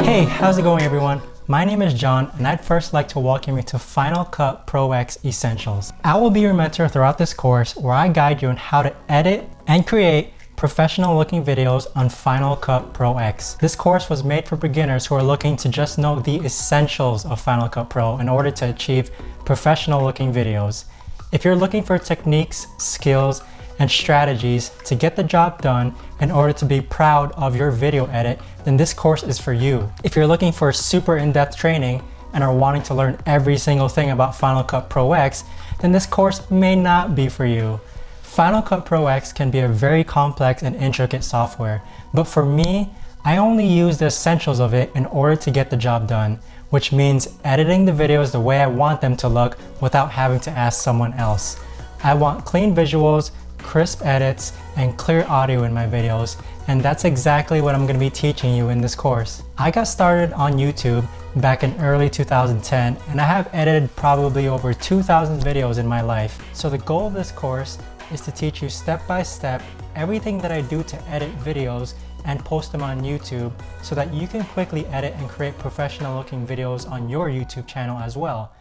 Hey, how's it going everyone? My name is John and I'd first like to welcome you to Final Cut Pro X Essentials. I will be your mentor throughout this course where I guide you on how to edit and create professional looking videos on Final Cut Pro X. This course was made for beginners who are looking to just know the essentials of Final Cut Pro in order to achieve professional looking videos. If you're looking for techniques, skills, and strategies to get the job done in order to be proud of your video edit, then this course is for you. If you're looking for super in-depth training and are wanting to learn every single thing about Final Cut Pro X, then this course may not be for you. Final Cut Pro X can be a very complex and intricate software, but for me, I only use the essentials of it in order to get the job done, which means editing the videos the way I want them to look without having to ask someone else. I want clean visuals, crisp edits, and clear audio in my videos, and that's exactly what I'm going to be teaching you in this course. I got started on YouTube back in early 2010, and I have edited probably over 2,000 videos in my life. So the goal of this course is to teach you step by step everything that I do to edit videos and post them on YouTube so that you can quickly edit and create professional looking videos on your YouTube channel as well.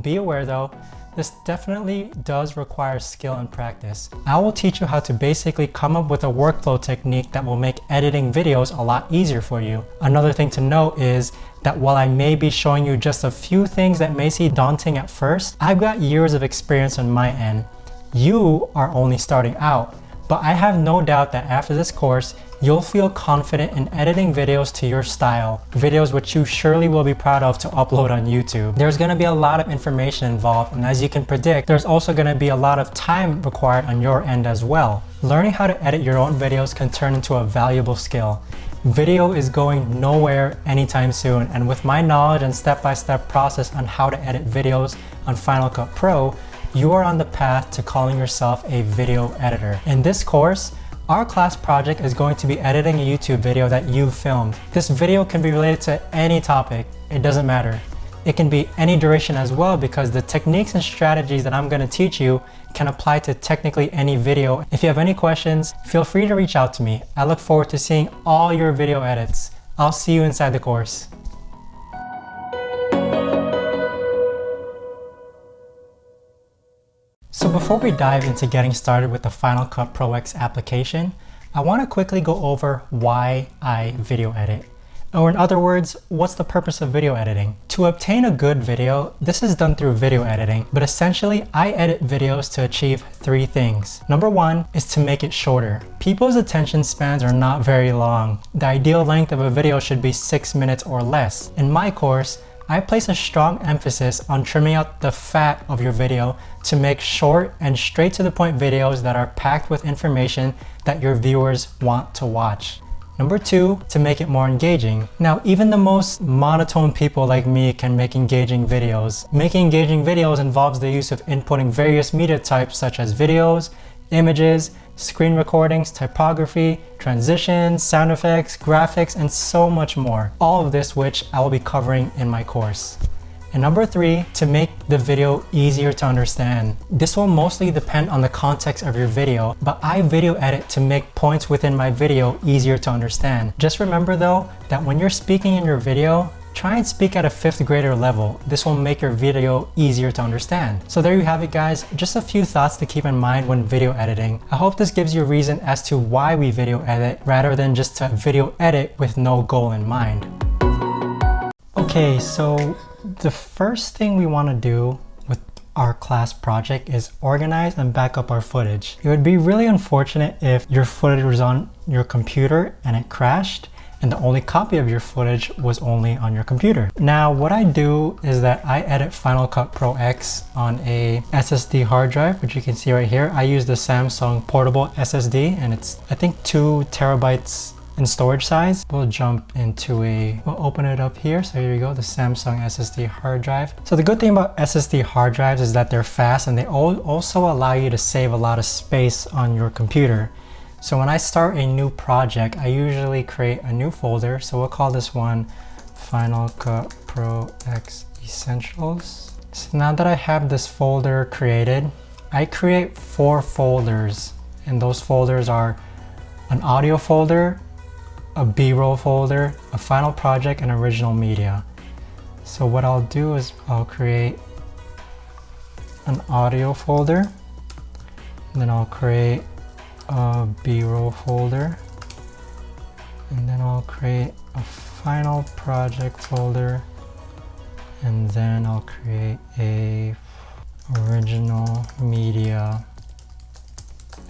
Be aware though, this definitely does require skill and practice. I will teach you how to basically come up with a workflow technique that will make editing videos a lot easier for you. Another thing to note is that while I may be showing you just a few things that may seem daunting at first, I've got years of experience on my end. You are only starting out, but I have no doubt that after this course, you'll feel confident in editing videos to your style, videos which you surely will be proud of to upload on YouTube. There's going to be a lot of information involved, and as you can predict, there's also going to be a lot of time required on your end as well. Learning how to edit your own videos can turn into a valuable skill. Video is going nowhere anytime soon, and with my knowledge and step-by-step process on how to edit videos on Final Cut Pro, you are on the path to calling yourself a video editor. In this course, our class project is going to be editing a YouTube video that you've filmed. This video can be related to any topic, it doesn't matter. It can be any duration as well because the techniques and strategies that I'm going to teach you can apply to technically any video. If you have any questions, feel free to reach out to me. I look forward to seeing all your video edits. I'll see you inside the course. So before we dive into getting started with the Final Cut Pro X application, I want to quickly go over why I video edit. Or in other words, what's the purpose of video editing? To obtain a good video, this is done through video editing, but essentially I edit videos to achieve three things. Number one is to make it shorter. People's attention spans are not very long. The ideal length of a video should be 6 minutes or less. In my course, I place a strong emphasis on trimming out the fat of your video to make short and straight to the point videos that are packed with information that your viewers want to watch. Number two, to make it more engaging. Now, even the most monotone people like me can make engaging videos. Making engaging videos involves the use of inputting various media types such as videos, images, screen recordings, typography, transitions, sound effects, graphics, and so much more. All of this which I will be covering in my course. And number three, to make the video easier to understand. This will mostly depend on the context of your video, but I video edit to make points within my video easier to understand. Just remember though, that when you're speaking in your video, try and speak at a 5th grader level. This will make your video easier to understand. So there you have it guys, just a few thoughts to keep in mind when video editing. I hope this gives you a reason as to why we video edit rather than just to video edit with no goal in mind. Okay, so the first thing we want to do with our class project is organize and back up our footage. It would be really unfortunate if your footage was on your computer and it crashed and the only copy of your footage was only on your computer. Now what I do is that I edit Final Cut Pro X on a SSD hard drive, which you can see right here. I use the Samsung portable SSD and it's I think 2 terabytes in storage size. We'll open it up here. So here you go, the Samsung SSD hard drive. So the good thing about SSD hard drives is that they're fast and they also allow you to save a lot of space on your computer. So when I start a new project, I usually create a new folder. So we'll call this one Final Cut Pro X Essentials. So now that I have this folder created, I create 4 folders, and those folders are an audio folder, a B-roll folder, a final project, and original media. So what I'll do is I'll create an audio folder, and then I'll create a B-roll folder, and then I'll create a final project folder, and then I'll create a original media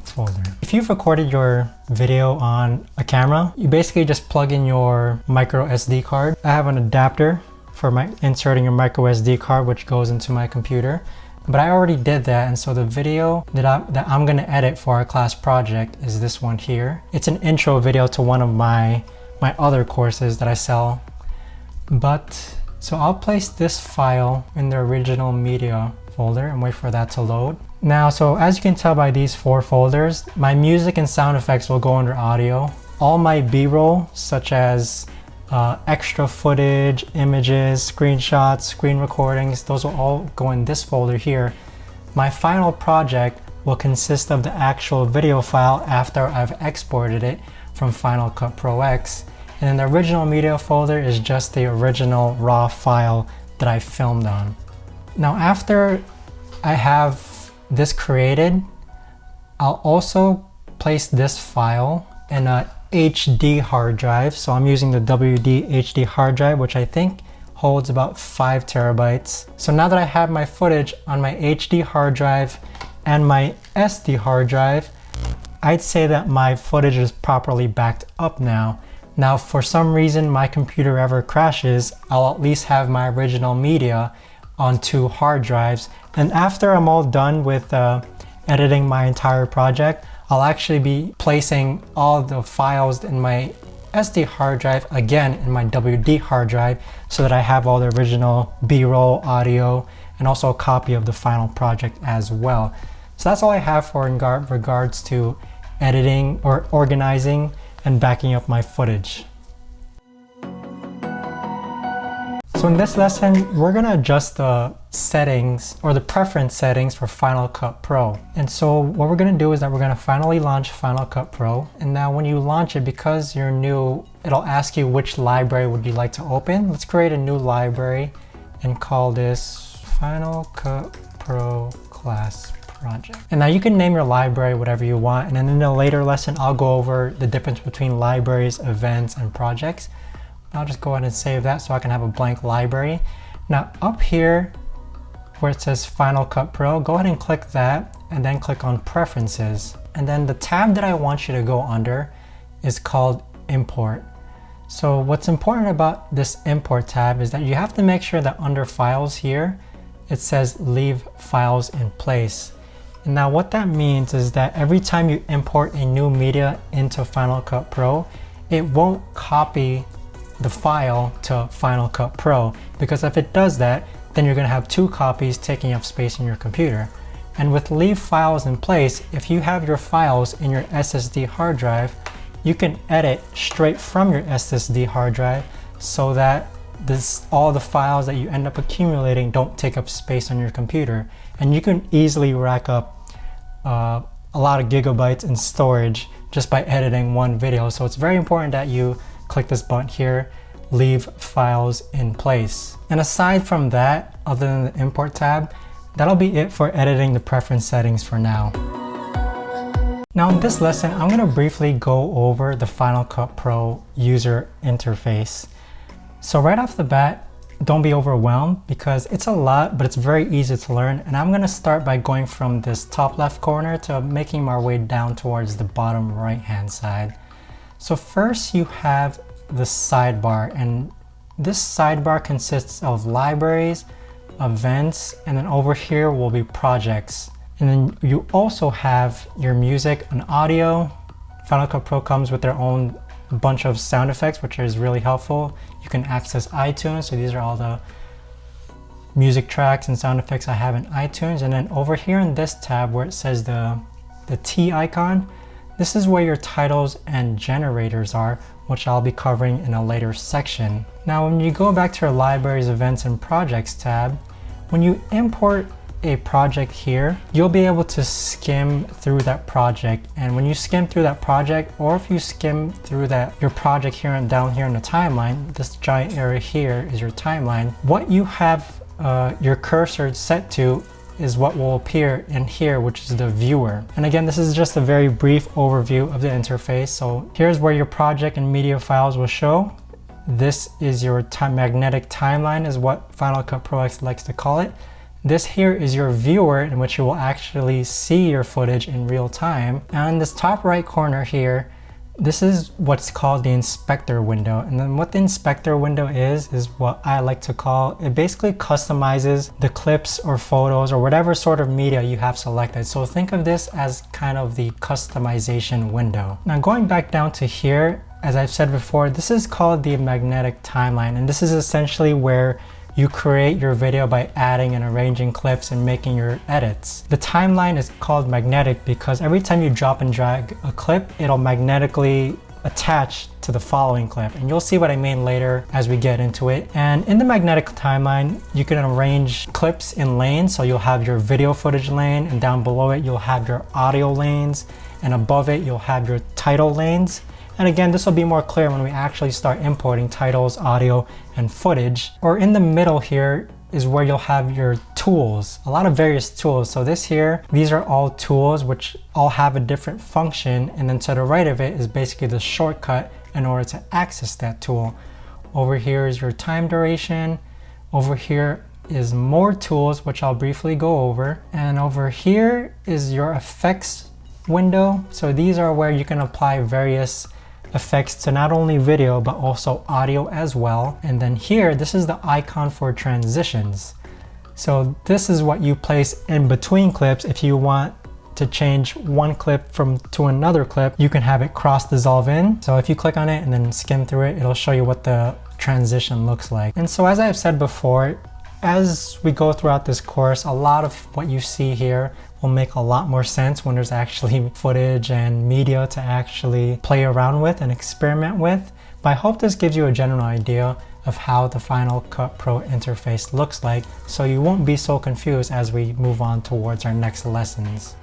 folder. If you've recorded your video on a camera, you basically just plug in your micro SD card. I have an adapter for inserting your micro SD card, which goes into my computer. But I already did that, and so the video that I'm gonna edit for our class project is this one here. It's an intro video to one of my other courses that I sell. So I'll place this file in the original media folder and wait for that to load. Now, so as you can tell by these 4 folders, my music and sound effects will go under audio. All my B-roll, such as extra footage, images, screenshots, screen recordings, those will all go in this folder here. My final project will consist of the actual video file after I've exported it from Final Cut Pro X. And then the original media folder is just the original raw file that I filmed on. Now, after I have this created, I'll also place this file in a HD hard drive. So I'm using the WD HD hard drive, which I think holds about 5 terabytes. So now that I have my footage on my HD hard drive and my SD hard drive, I'd say that my footage is properly backed up now. Now, for some reason my computer ever crashes, I'll at least have my original media on 2 hard drives. And after I'm all done with editing my entire project, I'll actually be placing all the files in my SD hard drive again in my WD hard drive, so that I have all the original B-roll audio and also a copy of the final project as well. So that's all I have for in regards to editing or organizing and backing up my footage. So in this lesson, we're gonna adjust the settings or the preference settings for Final Cut Pro. And so what we're gonna do is that we're gonna finally launch Final Cut Pro. And now when you launch it, because you're new, it'll ask you which library would you like to open. Let's create a new library and call this Final Cut Pro class project. And now you can name your library whatever you want. And then in a later lesson, I'll go over the difference between libraries, events, and projects. I'll just go ahead and save that so I can have a blank library. Now up here where it says Final Cut Pro, go ahead and click that and then click on Preferences. And then the tab that I want you to go under is called Import. So what's important about this Import tab is that you have to make sure that under Files here, it says Leave Files in Place. And now what that means is that every time you import a new media into Final Cut Pro, it won't copy the file to Final Cut Pro, because if it does that, then you're going to have 2 copies taking up space in your computer. And with Leave Files in Place, if you have your files in your SSD hard drive, you can edit straight from your SSD hard drive so that all the files that you end up accumulating don't take up space on your computer. And you can easily rack up a lot of gigabytes in storage just by editing one video. So it's very important that you click this button here, Leave Files in Place. And aside from that, other than the Import tab, that'll be it for editing the preference settings for now. Now in this lesson, I'm going to briefly go over the Final Cut Pro user interface. So right off the bat, don't be overwhelmed because it's a lot, but it's very easy to learn. And I'm going to start by going from this top left corner to making my way down towards the bottom right hand side. So first you have the sidebar, and this sidebar consists of libraries, events, and then over here will be projects. And then you also have your music and audio. Final Cut Pro comes with their own bunch of sound effects, which is really helpful. You can access iTunes, so these are all the music tracks and sound effects I have in iTunes. And then over here in this tab where it says the T icon, this is where your titles and generators are, which I'll be covering in a later section. Now, when you go back to your libraries, events, and projects tab, when you import a project here, you'll be able to skim through that project. And when you skim through that project, or if you skim through your project here and down here in the timeline, this giant area here is your timeline. What you have your cursor set to is what will appear in here, which is the viewer. And again, this is just a very brief overview of the interface. So here's where your project and media files will show. This is your magnetic timeline, is what Final Cut Pro X likes to call it. This here is your viewer, in which you will actually see your footage in real time. And in this top right corner here, this is what's called the inspector window. And then what the inspector window is what I like to call, it basically customizes the clips or photos or whatever sort of media you have selected. So think of this as kind of the customization window. Now going back down to here, as I've said before, this is called the magnetic timeline. And this is essentially where you create your video by adding and arranging clips and making your edits. The timeline is called magnetic because every time you drop and drag a clip, it'll magnetically attach to the following clip. And you'll see what I mean later as we get into it. And in the magnetic timeline, you can arrange clips in lanes. So you'll have your video footage lane, and down below it, you'll have your audio lanes, and above it, you'll have your title lanes. And again, this will be more clear when we actually start importing titles, audio, and footage. Or in the middle here is where you'll have your tools, a lot of various tools. So this here, these are all tools which all have a different function. And then to the right of it is basically the shortcut in order to access that tool. Over here is your time duration. Over here is more tools, which I'll briefly go over. And over here is your effects window. So these are where you can apply various effects to not only video but also audio as well. And then here, this is the icon for transitions. So this is what you place in between clips. If you want to change one clip to another clip, you can have it cross dissolve in. So if you click on it and then skim through it, it'll show you what the transition looks like. And so as I've said before, as we go throughout this course, a lot of what you see here will make a lot more sense when there's actually footage and media to actually play around with and experiment with. But I hope this gives you a general idea of how the Final Cut Pro interface looks like, so you won't be so confused as we move on towards our next lessons.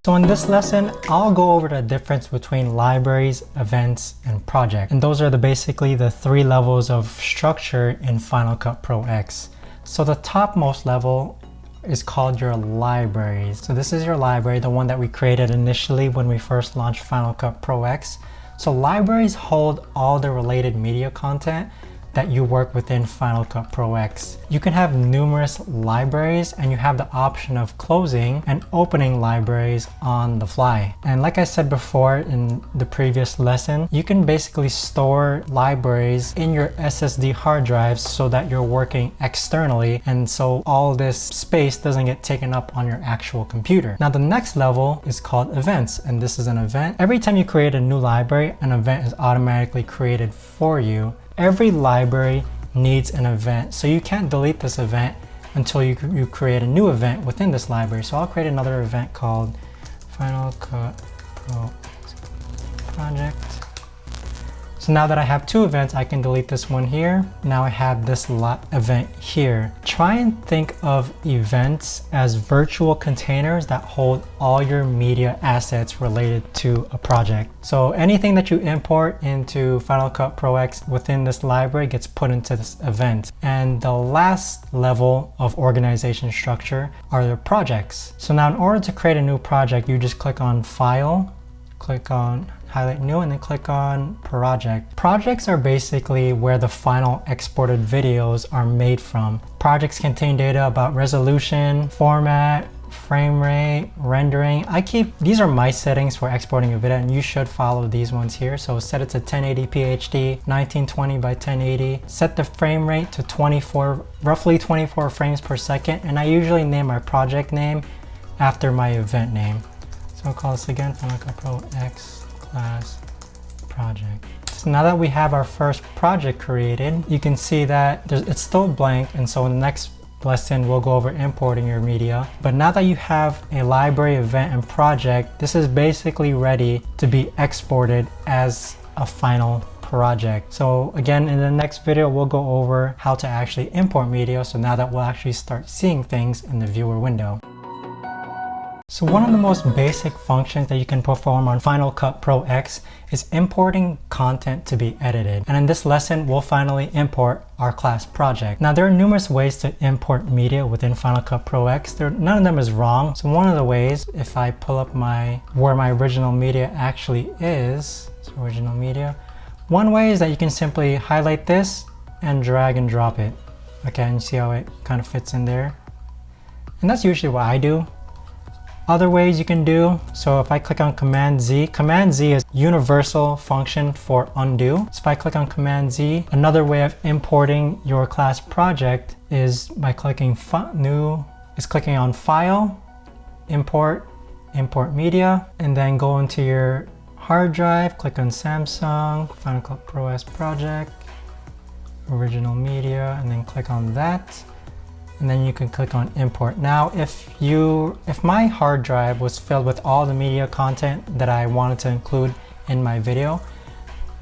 So in this lesson, I'll go over the difference between libraries, events, and project. And those are basically the three levels of structure in Final Cut Pro X. So the topmost level is called your libraries. So this is your library, the one that we created initially when we first launched Final Cut Pro X. So libraries hold all the related media content that you work within Final Cut Pro X. You can have numerous libraries, and you have the option of closing and opening libraries on the fly. And like I said before in the previous lesson, you can basically store libraries in your SSD hard drives so that you're working externally, and so all this space doesn't get taken up on your actual computer. Now the next level is called events, and this is an event. Every time you create a new library, an event is automatically created for you. Every library needs an event, so you can't delete this event until you create a new event within this library. So I'll create another event called Final Cut Pro Project. So now that I have two events, I can delete this one here. Now I have this event here. Try and think of events as virtual containers that hold all your media assets related to a project. So anything that you import into Final Cut Pro X within this library gets put into this event. And the last level of organization structure are the projects. So now in order to create a new project, you just click on File, click on highlight new, and then click on project. Projects are basically where the final exported videos are made from. Projects contain data about resolution, format, frame rate, rendering. These are my settings for exporting a video, and you should follow these ones here. So set it to 1080p HD, 1920 by 1080. Set the frame rate to roughly 24 frames per second. And I usually name my project name after my event name. So I'll call this again, Final Cut Pro X class project. So now that we have our first project created, you can see that it's still blank, and so in the next lesson we'll go over importing your media. But now that you have a library, event, and project, this is basically ready to be exported as a final project. So again, in the next video, we'll go over how to actually import media. So now that we'll actually start seeing things in the viewer window. So one of the most basic functions that you can perform on Final Cut Pro X is importing content to be edited. And in this lesson, we'll finally import our class project. Now there are numerous ways to import media within Final Cut Pro X. None of them is wrong. So one of the ways, if I pull up where my original media actually is, so original media, one way is that you can simply highlight this and drag and drop it. Okay, and you see how it kind of fits in there. And that's usually what I do. Other ways you can do, so if I click on Command Z is universal function for undo. So if I click on Command Z, another way of importing your class project is by clicking clicking on File, Import Media, and then go into your hard drive, click on Samsung, Final Cut Pro X project, original media, and then click on that. And then you can click on import. Now, if my hard drive was filled with all the media content that I wanted to include in my video,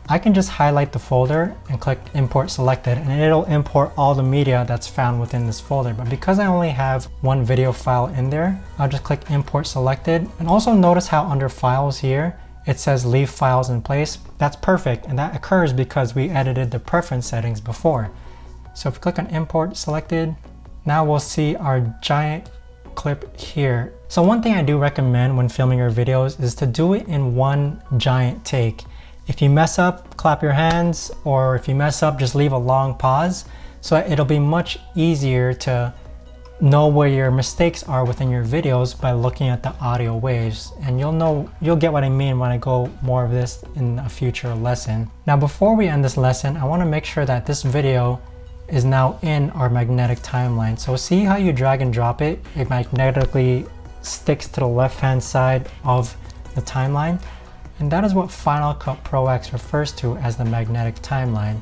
I can just highlight the folder and click import selected, and it'll import all the media that's found within this folder. But because I only have one video file in there, I'll just click import selected. And also notice how under files here, it says leave files in place. That's perfect, and that occurs because we edited the preference settings before. So if we click on import selected, now we'll see our giant clip here. So one thing I do recommend when filming your videos is to do it in one giant take. If you mess up, clap your hands, or if you mess up, just leave a long pause. So it'll be much easier to know where your mistakes are within your videos by looking at the audio waves. And you'll get what I mean when I go more of this in a future lesson. Now before we end this lesson, I want to make sure that this video is now in our magnetic timeline. So see how you drag and drop it, it magnetically sticks to the left hand side of the timeline. And that is what Final Cut Pro X refers to as the magnetic timeline.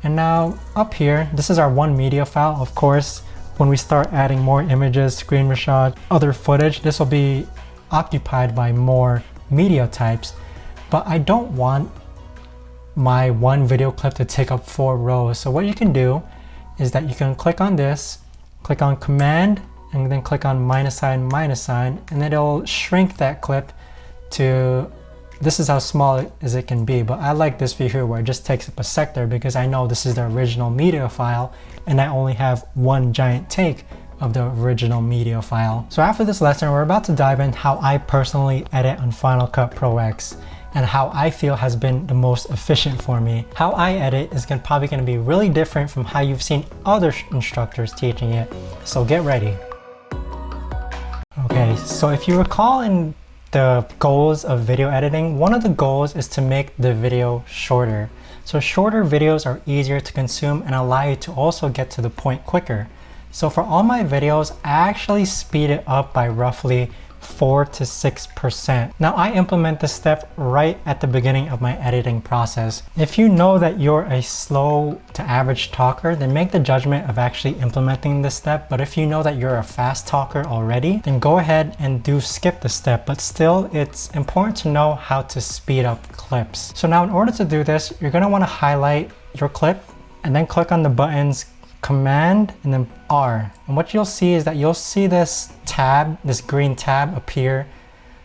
And now up here, this is our one media file. Of course, when we start adding more images, screenshot, other footage, this will be occupied by more media types. But I don't want my one video clip to take up 4 rows. So what you can do is that you can click on this, click on Command, and then click on minus sign, and it'll shrink that clip to, this is how small as it can be. But I like this view here where it just takes up a sector because I know this is the original media file and I only have one giant take of the original media file. So after this lesson, we're about to dive in how I personally edit on Final Cut Pro X and how I feel has been the most efficient for me. How I edit is probably going to be really different from how you've seen other instructors teaching it. So get ready. Okay, so if you recall in the goals of video editing, one of the goals is to make the video shorter. So shorter videos are easier to consume and allow you to also get to the point quicker. So for all my videos, I actually speed it up by roughly 4 to 6%. Now I implement this step right at the beginning of my editing process. If you know that you're a slow to average talker, then make the judgment of actually implementing this step. But if you know that you're a fast talker already, then go ahead and skip the step. But still, it's important to know how to speed up clips. So now in order to do this, you're going to want to highlight your clip and then click on the buttons Command and then R. And what you'll see is that you'll see this tab, this green tab appear.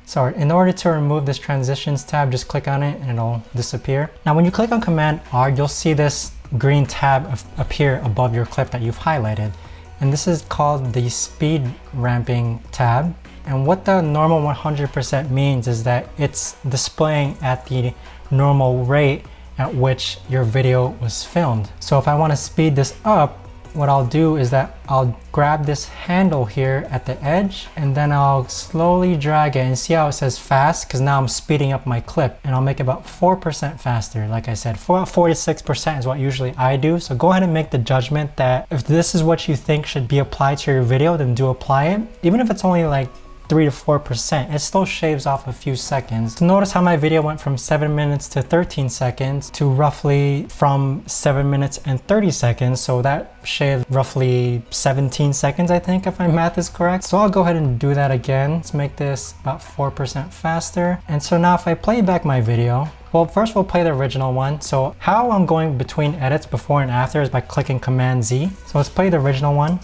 So in order to remove this transitions tab, just click on it and it'll disappear. Now when you click on Command R, you'll see this green tab appear above your clip that you've highlighted. And this is called the speed ramping tab. And what the normal 100% means is that it's displaying at the normal rate at which your video was filmed. So if I want to speed this up, what I'll do is that I'll grab this handle here at the edge and then I'll slowly drag it, and see how it says fast, because now I'm speeding up my clip, and I'll make it about 4% faster. Like I said, 46% is what usually I do. So go ahead and make the judgment that if this is what you think should be applied to your video, then do apply it. Even if it's only like 3 to 4%, it still shaves off a few seconds. So notice how my video went from 7 minutes to 13 seconds to roughly from 7 minutes and 30 seconds. So that shaved roughly 17 seconds, I think, if my math is correct. So I'll go ahead and do that again. Let's make this about 4% faster. And so now if I play back my video, Well, first we'll play the original one. So how I'm going between edits before and after is by clicking Command Z. So let's play the original one.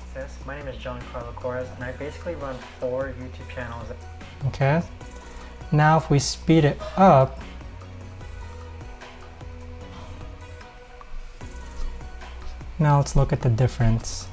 My name is John and I basically run 4 YouTube channels. Okay. Now if we speed it up, now let's look at the difference.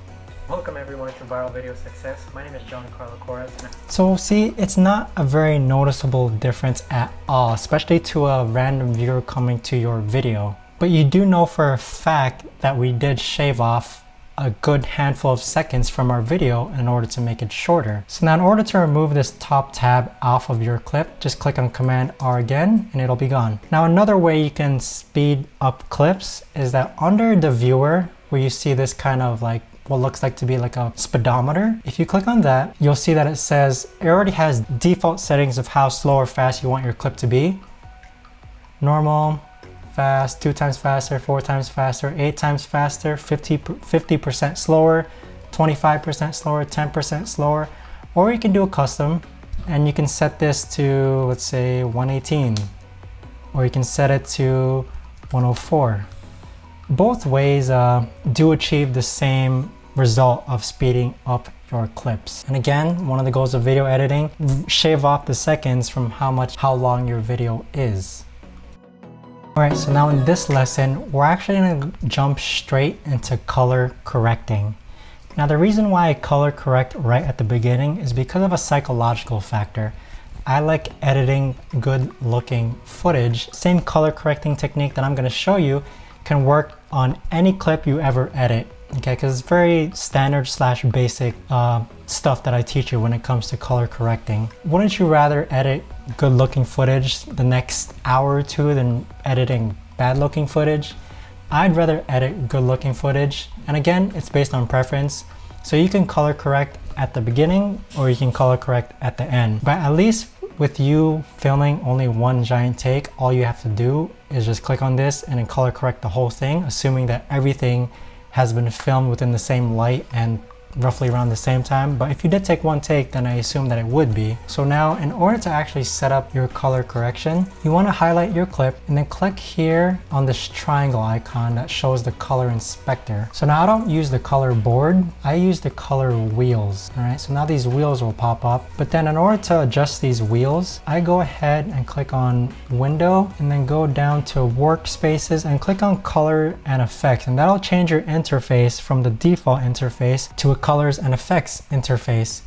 Welcome everyone to Viral Video Success. My name is John Carlo Corres. So see, it's not a very noticeable difference at all, especially to a random viewer coming to your video. But you do know for a fact that we did shave off a good handful of seconds from our video in order to make it shorter. So now in order to remove this top tab off of your clip, just click on Command R again and it'll be gone. Now another way you can speed up clips is that under the viewer, where you see this kind of like what looks like to be like a speedometer. If you click on that, you'll see that it says it already has default settings of how slow or fast you want your clip to be. Normal, fast, 2 times faster, 4 times faster, 8 times faster, 50% slower, 25% slower, 10% slower, or you can do a custom and you can set this to, let's say 118, or you can set it to 104. Both ways do achieve the same result of speeding up your clips. And again, one of the goals of video editing, shave off the seconds from how long your video is. Alright, so now in this lesson, we're actually going to jump straight into color correcting. Now the reason why I color correct right at the beginning is because of a psychological factor. I like editing good looking footage. Same color correcting technique that I'm going to show you can work on any clip you ever edit, okay? Because it's very standard slash basic stuff that I teach you when it comes to color correcting. Wouldn't you rather edit good looking footage the next hour or two than editing bad looking footage? I'd rather edit good looking footage, and again, it's based on preference. So you can color correct at the beginning or you can color correct at the end, but at least with you filming only one giant take, all you have to do is just click on this and then color correct the whole thing, assuming that everything has been filmed within the same light and roughly around the same time. But if you did take one take, then I assume that it would be. So now in order to actually set up your color correction, you want to highlight your clip and then click here on this triangle icon that shows the color inspector. So now I don't use the color board, I use the color wheels. All right, so now these wheels will pop up, but then in order to adjust these wheels, I go ahead and click on window and then go down to workspaces and click on color and effects, and that'll change your interface from the default interface to a colors and effects interface.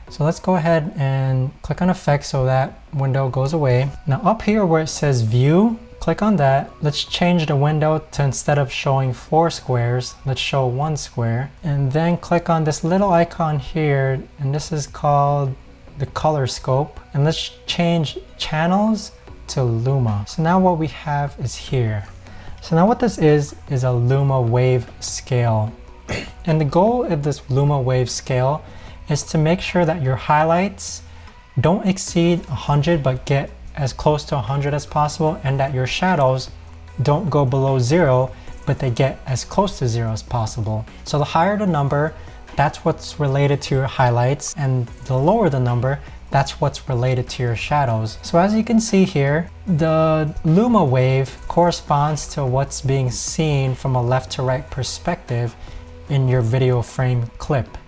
So let's go ahead and click on effects so that window goes away. Now up here where it says view, click on that. Let's change the window to, instead of showing 4 squares, let's show 1 square. And then click on this little icon here, and this is called the color scope. And let's change channels to Luma. So now what we have is here. So now what this is a Luma wave scale. And the goal of this Luma wave scale is to make sure that your highlights don't exceed 100 but get as close to 100 as possible, and that your shadows don't go below 0 but they get as close to 0 as possible. So the higher the number, that's what's related to your highlights, and the lower the number, that's what's related to your shadows. So as you can see here, the Luma wave corresponds to what's being seen from a left to right perspective in your video frame clip.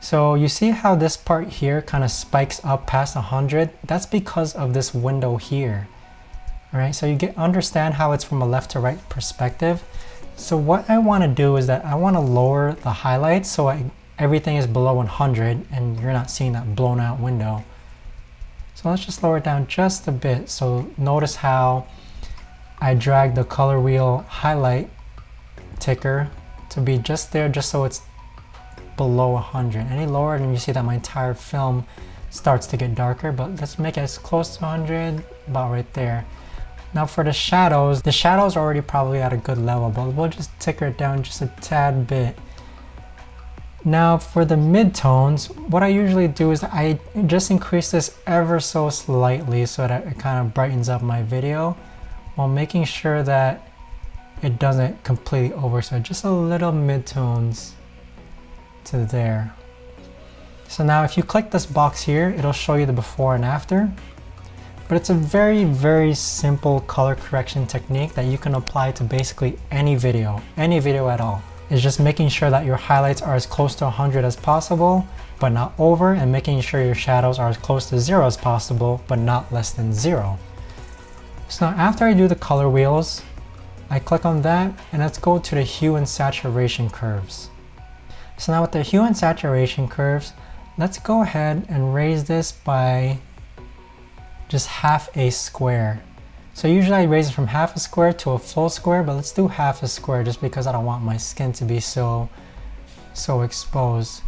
So you see how this part here kind of spikes up past 100? That's because of this window here. All right, so you understand how it's from a left to right perspective. So what I want to do is that I want to lower the highlights so everything is below 100 and you're not seeing that blown out window. So let's just lower it down just a bit. So notice how I drag the color wheel highlight ticker to be just there, just so it's below 100. Any lower and you see that my entire film starts to get darker, but let's make it as close to 100, about right there. Now for the shadows are already probably at a good level, but we'll just ticker it down just a tad bit. Now for the midtones, what I usually do is I just increase this ever so slightly so that it kind of brightens up my video, while making sure that it doesn't completely overspread, just a little midtones to there. So now if you click this box here, it'll show you the before and after. But it's a very, very simple color correction technique that you can apply to basically any video at all. It's just making sure that your highlights are as close to 100 as possible, but not over, and making sure your shadows are as close to 0 as possible, but not less than 0. So now after I do the color wheels, I click on that, and let's go to the hue and saturation curves. So now with the hue and saturation curves, let's go ahead and raise this by just half a square. So usually I raise it from half a square to a full square, but let's do half a square just because I don't want my skin to be so exposed.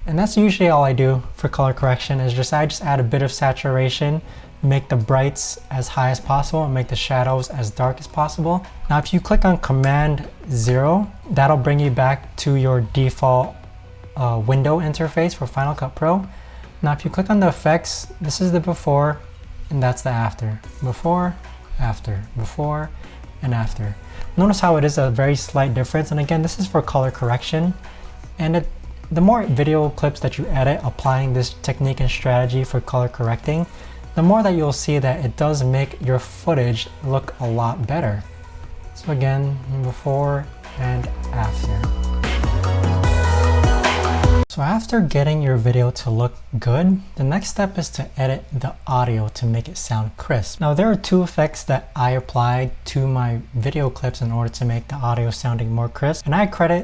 And that's usually all I do for color correction, is I just add a bit of saturation, make the brights as high as possible, and make the shadows as dark as possible. Now if you click on Command 0, that'll bring you back to your default window interface for Final Cut Pro. Now if you click on the effects, this is the before and that's the after. Before, after, before, and after. Notice how it is a very slight difference, and again, this is for color correction, and the more video clips that you edit applying this technique and strategy for color correcting, the more that you'll see that it does make your footage look a lot better. So again, before and after. So after getting your video to look good, the next step is to edit the audio to make it sound crisp. Now there are two effects that I applied to my video clips in order to make the audio sounding more crisp. And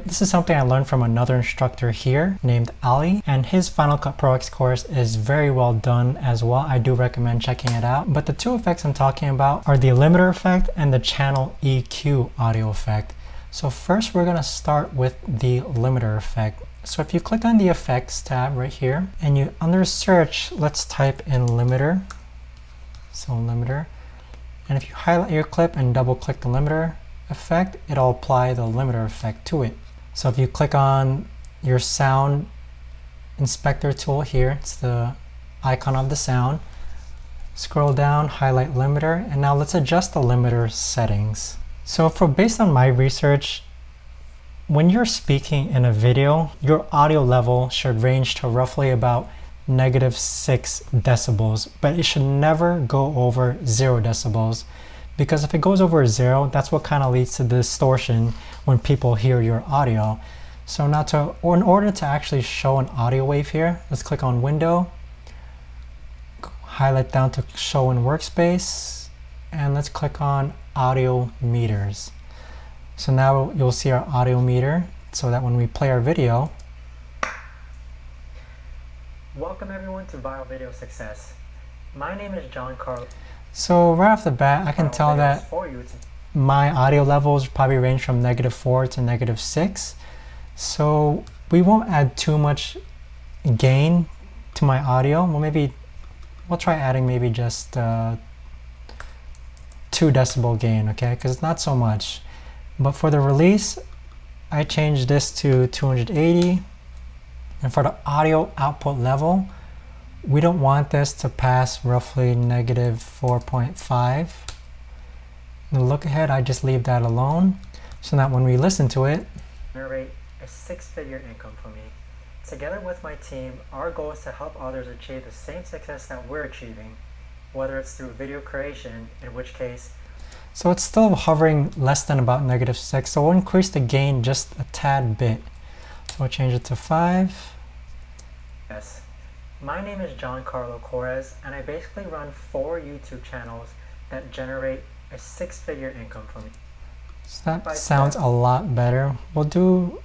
this is something I learned from another instructor here named Ali, and his Final Cut Pro X course is very well done as well. I do recommend checking it out. But the two effects I'm talking about are the limiter effect and the channel EQ audio effect. So first we're gonna start with the limiter effect. So if you click on the effects tab right here, and you under search, let's type in limiter. So limiter. And if you highlight your clip and double click the limiter effect, it'll apply the limiter effect to it. So if you click on your sound inspector tool here, it's the icon of the sound. Scroll down, highlight limiter, and now let's adjust the limiter settings. So based on my research, when you're speaking in a video, your audio level should range to roughly about -6 decibels, but it should never go over 0 decibels, because if it goes over 0, that's what kind of leads to distortion when people hear your audio. So now in order to actually show an audio wave here, let's click on Window, highlight down to Show in Workspace, and let's click on Audio Meters. So now you'll see our audio meter, so that when we play our video. Welcome everyone to Viral Video Success. My name is John Carl. So right off the bat, I can tell that my audio levels probably range from -4 to -6. So we won't add too much gain to my audio. Well, we'll try adding maybe just 2 decibel gain, okay? Because it's not so much. But for the release, I changed this to 280. And for the audio output level, we don't want this to pass roughly -4.5. The look ahead, I just leave that alone, so that when we listen to it, generate a 6-figure income for me. Together with my team, our goal is to help others achieve the same success that we're achieving, whether it's through video creation, in which case, so it's still hovering less than about -6, so we'll increase the gain just a tad bit. So we'll change it to 5. Yes, my name is John Carlo Correz, and I basically run 4 YouTube channels that generate a 6-figure income for me. So that sounds a lot better. We'll do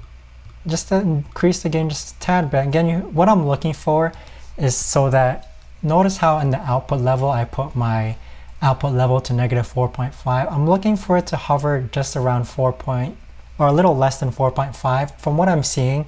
just to increase the gain just a tad bit. Again, what I'm looking for is so that, notice how in the output level I put my output level to -4.5. I'm looking for it to hover just around or a little less than 4.5. From what I'm seeing,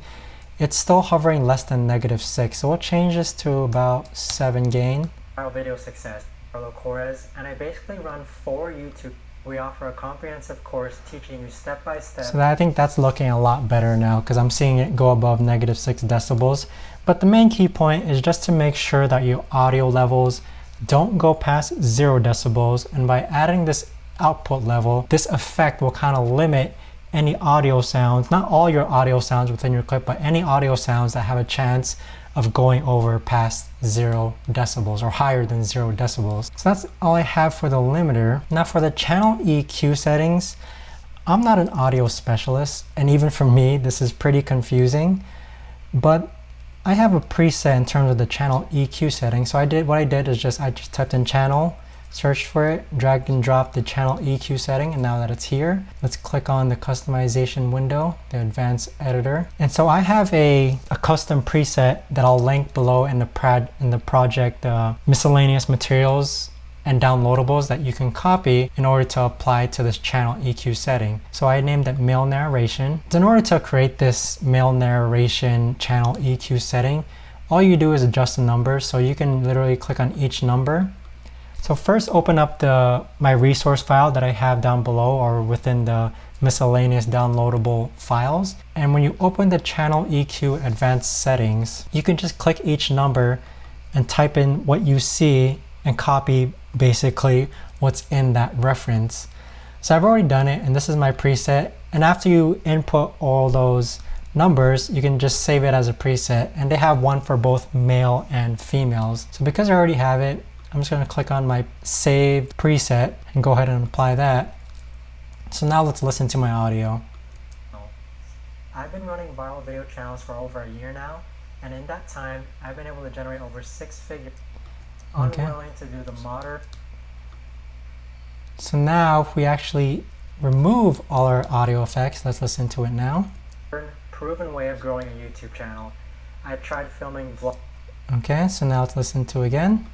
it's still hovering less than -6. So we'll change this to about 7 gain. Viral Video Success, Carlo Correz, and I basically run 4 YouTube. We offer a comprehensive course teaching you step by step. So I think that's looking a lot better now, because I'm seeing it go above -6 decibels. But the main key point is just to make sure that your audio levels don't go past 0 decibels, and by adding this output level, this effect will kind of limit any audio sounds, not all your audio sounds within your clip, but any audio sounds that have a chance of going over past 0 decibels or higher than 0 decibels. So that's all I have for the limiter. Now for the channel EQ settings, I'm not an audio specialist, and even for me, this is pretty confusing, but I have a preset in terms of the channel EQ settings. So what I did is I just typed in channel, searched for it, drag and drop the channel EQ setting, and now that it's here, let's click on the customization window, the advanced editor. And so I have a custom preset that I'll link below in the project miscellaneous materials and downloadables that you can copy in order to apply to this channel EQ setting. So I named it male narration. So in order to create this male narration channel EQ setting, all you do is adjust the numbers. So you can literally click on each number. So first open up my resource file that I have down below or within the miscellaneous downloadable files. And when you open the channel EQ advanced settings, you can just click each number and type in what you see and copy basically what's in that reference. So I've already done it, and this is my preset. And after you input all those numbers, you can just save it as a preset, and they have one for both male and females. So because I already have it, I'm just going to click on my saved preset and go ahead and apply that. So now let's listen to my audio. I've been running viral video channels for over a year now, and in that time I've been able to generate over 6 figures. Unwilling to do the modern. So now if we actually remove all our audio effects, let's listen to it now. Proven way of growing a YouTube channel. I tried filming vlog. Okay, so now let's listen to it again.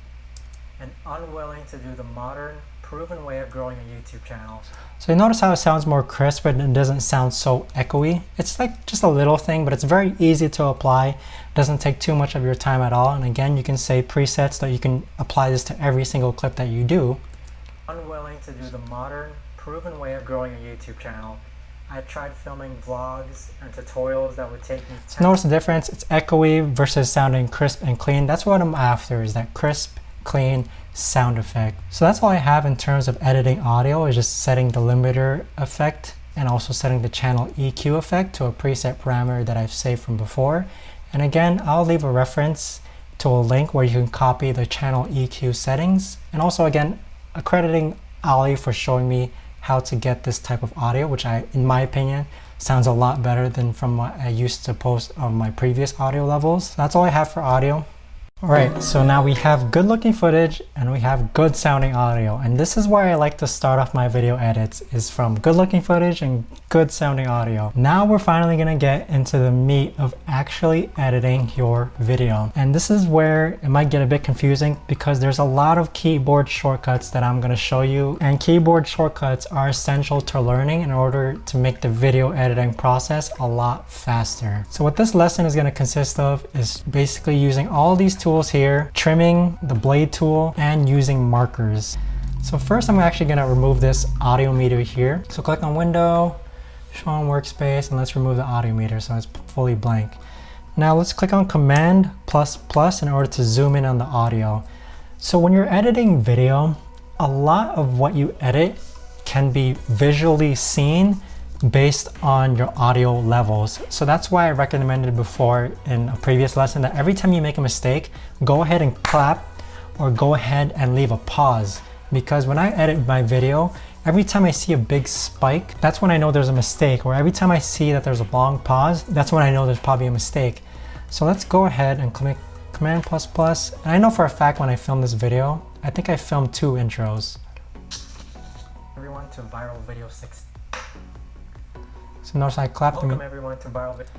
And unwilling to do the modern, proven way of growing a YouTube channel. So you notice how it sounds more crisp, but it doesn't sound so echoey. It's like just a little thing, but it's very easy to apply. Doesn't take too much of your time at all. And again, you can save presets that you can apply this to every single clip that you do. Unwilling to do the modern, proven way of growing a YouTube channel. I tried filming vlogs and tutorials that would take me 10. So notice the difference. It's echoey versus sounding crisp and clean. That's what I'm after, is that crisp, clean sound effect. So that's all I have in terms of editing audio, is just setting the limiter effect and also setting the channel EQ effect to a preset parameter that I've saved from before. And again, I'll leave a reference to a link where you can copy the channel EQ settings. And also again, accrediting Ali for showing me how to get this type of audio, which in my opinion, sounds a lot better than from what I used to post on my previous audio levels. So that's all I have for audio. Alright, so now we have good looking footage and we have good sounding audio, and this is where I like to start off my video edits, is from good looking footage and good sounding audio. Now we're finally gonna get into the meat of actually editing your video, and this is where it might get a bit confusing because there's a lot of keyboard shortcuts that I'm gonna show you, and keyboard shortcuts are essential to learning in order to make the video editing process a lot faster. So what this lesson is gonna consist of is basically using all these tools here, trimming, the blade tool, and using markers. So first I'm actually going to remove this audio meter here. So click on window, show on workspace, and let's remove the audio meter so it's fully blank. Now let's click on Command ++ in order to zoom in on the audio. So when you're editing video, a lot of what you edit can be visually seen based on your audio levels. So that's why I recommended before in a previous lesson that every time you make a mistake, go ahead and clap or go ahead and leave a pause. Because when I edit my video, every time I see a big spike, that's when I know there's a mistake. Or every time I see that there's a long pause, that's when I know there's probably a mistake. So let's go ahead and click Command ++. And I know for a fact when I filmed this video, I think I filmed 2 intros. Everyone to Viral Video 6. So notice I clapped them. Welcome everyone to Viral Video.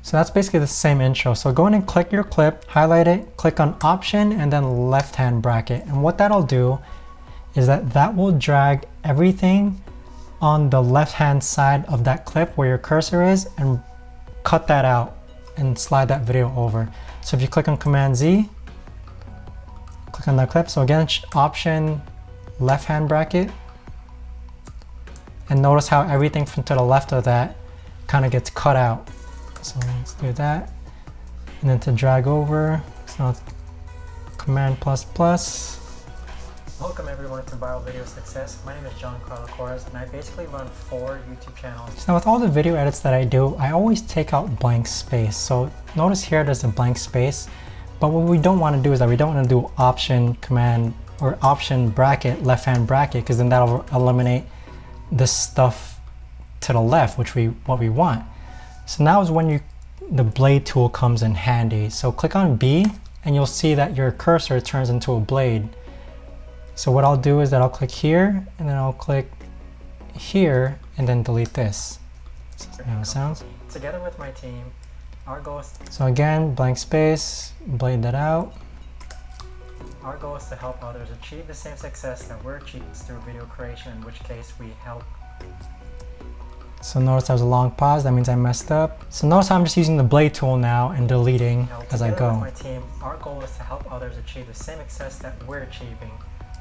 So that's basically the same intro. So go in and click your clip, highlight it, click on Option, and then left-hand bracket. And what that'll do is that will drag everything on the left-hand side of that clip where your cursor is and cut that out and slide that video over. So if you click on Command Z, click on that clip. So again, Option, left-hand bracket. And notice how everything from to the left of that kind of gets cut out. So let's do that. And then to drag over, so Command ++. Welcome everyone to Viral Video Success. My name is John Carlo Corres, and I basically run 4 YouTube channels. So now with all the video edits that I do, I always take out blank space. So notice here there's a blank space. But what we don't want to do is that we don't want to do option command or option bracket, left hand bracket, because then that'll eliminate this stuff to the left, which what we want. So now is when the blade tool comes in handy. So click on B and you'll see that your cursor turns into a blade. So what I'll do is that I'll click here and then I'll click here and then delete this. See how it sounds? Together with my team, our goal is... So again, blank space, blade that out. Our goal is to help others achieve the same success that we're achieving through video creation, in which case we help. So notice there's a long pause, that means I messed up. So notice how I'm just using the blade tool now and deleting as I go. With my team, our goal is to help others achieve the same success that we're achieving,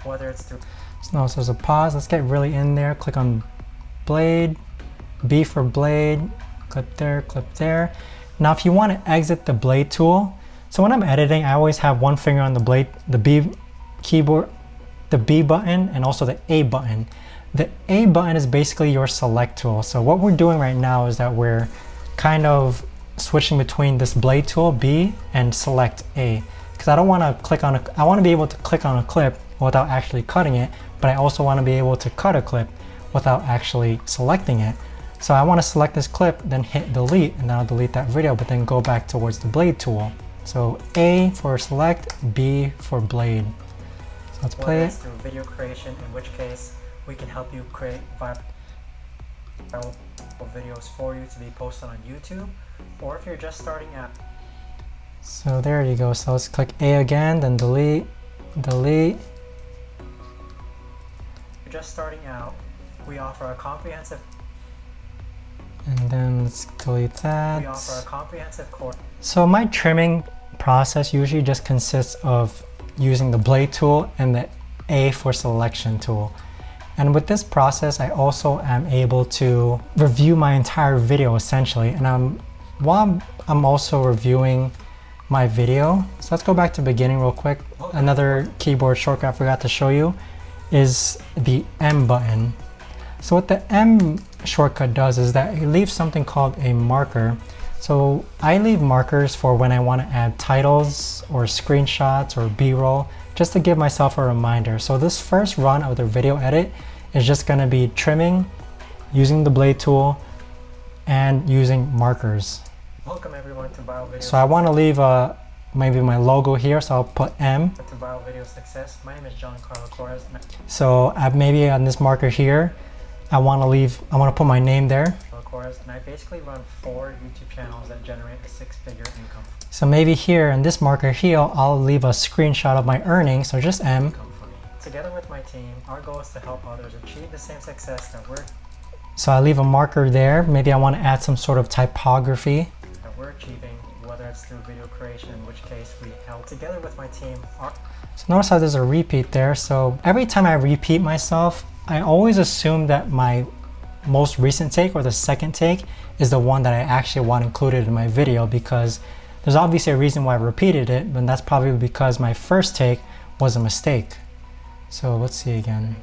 whether it's through... So notice there's a pause, let's get really in there, click on blade, B for blade, clip there. Now if you want to exit the blade tool, so when I'm editing, I always have one finger on the blade, the B keyboard, the B button, and also the A button. The A button is basically your select tool. So what we're doing right now is that we're kind of switching between this blade tool, B, and select A. Because I don't want to click on I want to be able to click on a clip without actually cutting it, but I also want to be able to cut a clip without actually selecting it. So I want to select this clip, then hit delete, and then I'll delete that video, but then go back towards the blade tool. So A for select, B for blade. So let's play it. Through video creation, in which case we can help you create viral videos for you to be posted on YouTube, or if you're just starting out. So there you go. So let's click A again, then delete, delete. If you're just starting out, we offer a comprehensive... And then let's delete that. We offer a comprehensive course. So my trimming process usually just consists of using the blade tool and the A for selection tool. And with this process, I also am able to review my entire video essentially. And while I'm also reviewing my video, so let's go back to beginning real quick. Another keyboard shortcut I forgot to show you is the M button. So what the M shortcut does is that it leaves something called a marker. So I leave markers for when I want to add titles or screenshots or B-roll, just to give myself a reminder. So this first run of the video edit is just going to be trimming, using the blade tool, and using markers. Welcome everyone to Bio Video. So I want to leave maybe my logo here, so I'll put M. To Bio Video Success. My name is John Carlo Torres. So maybe on this marker here, I want to put my name there. And I basically run 4 YouTube channels that generate a 6-figure income. So maybe here in this marker here, I'll leave a screenshot of my earnings, so just M. Together with my team, our goal is to help others achieve the same success that we're... So I leave a marker there. Maybe I want to add some sort of typography. That we're achieving, whether it's through video creation, in which case we help. Together with my team, So notice how there's a repeat there. So every time I repeat myself, I always assume that my most recent take or the second take is the one that I actually want included in my video, because there's obviously a reason why I repeated it, and that's probably because my first take was a mistake. So let's see again.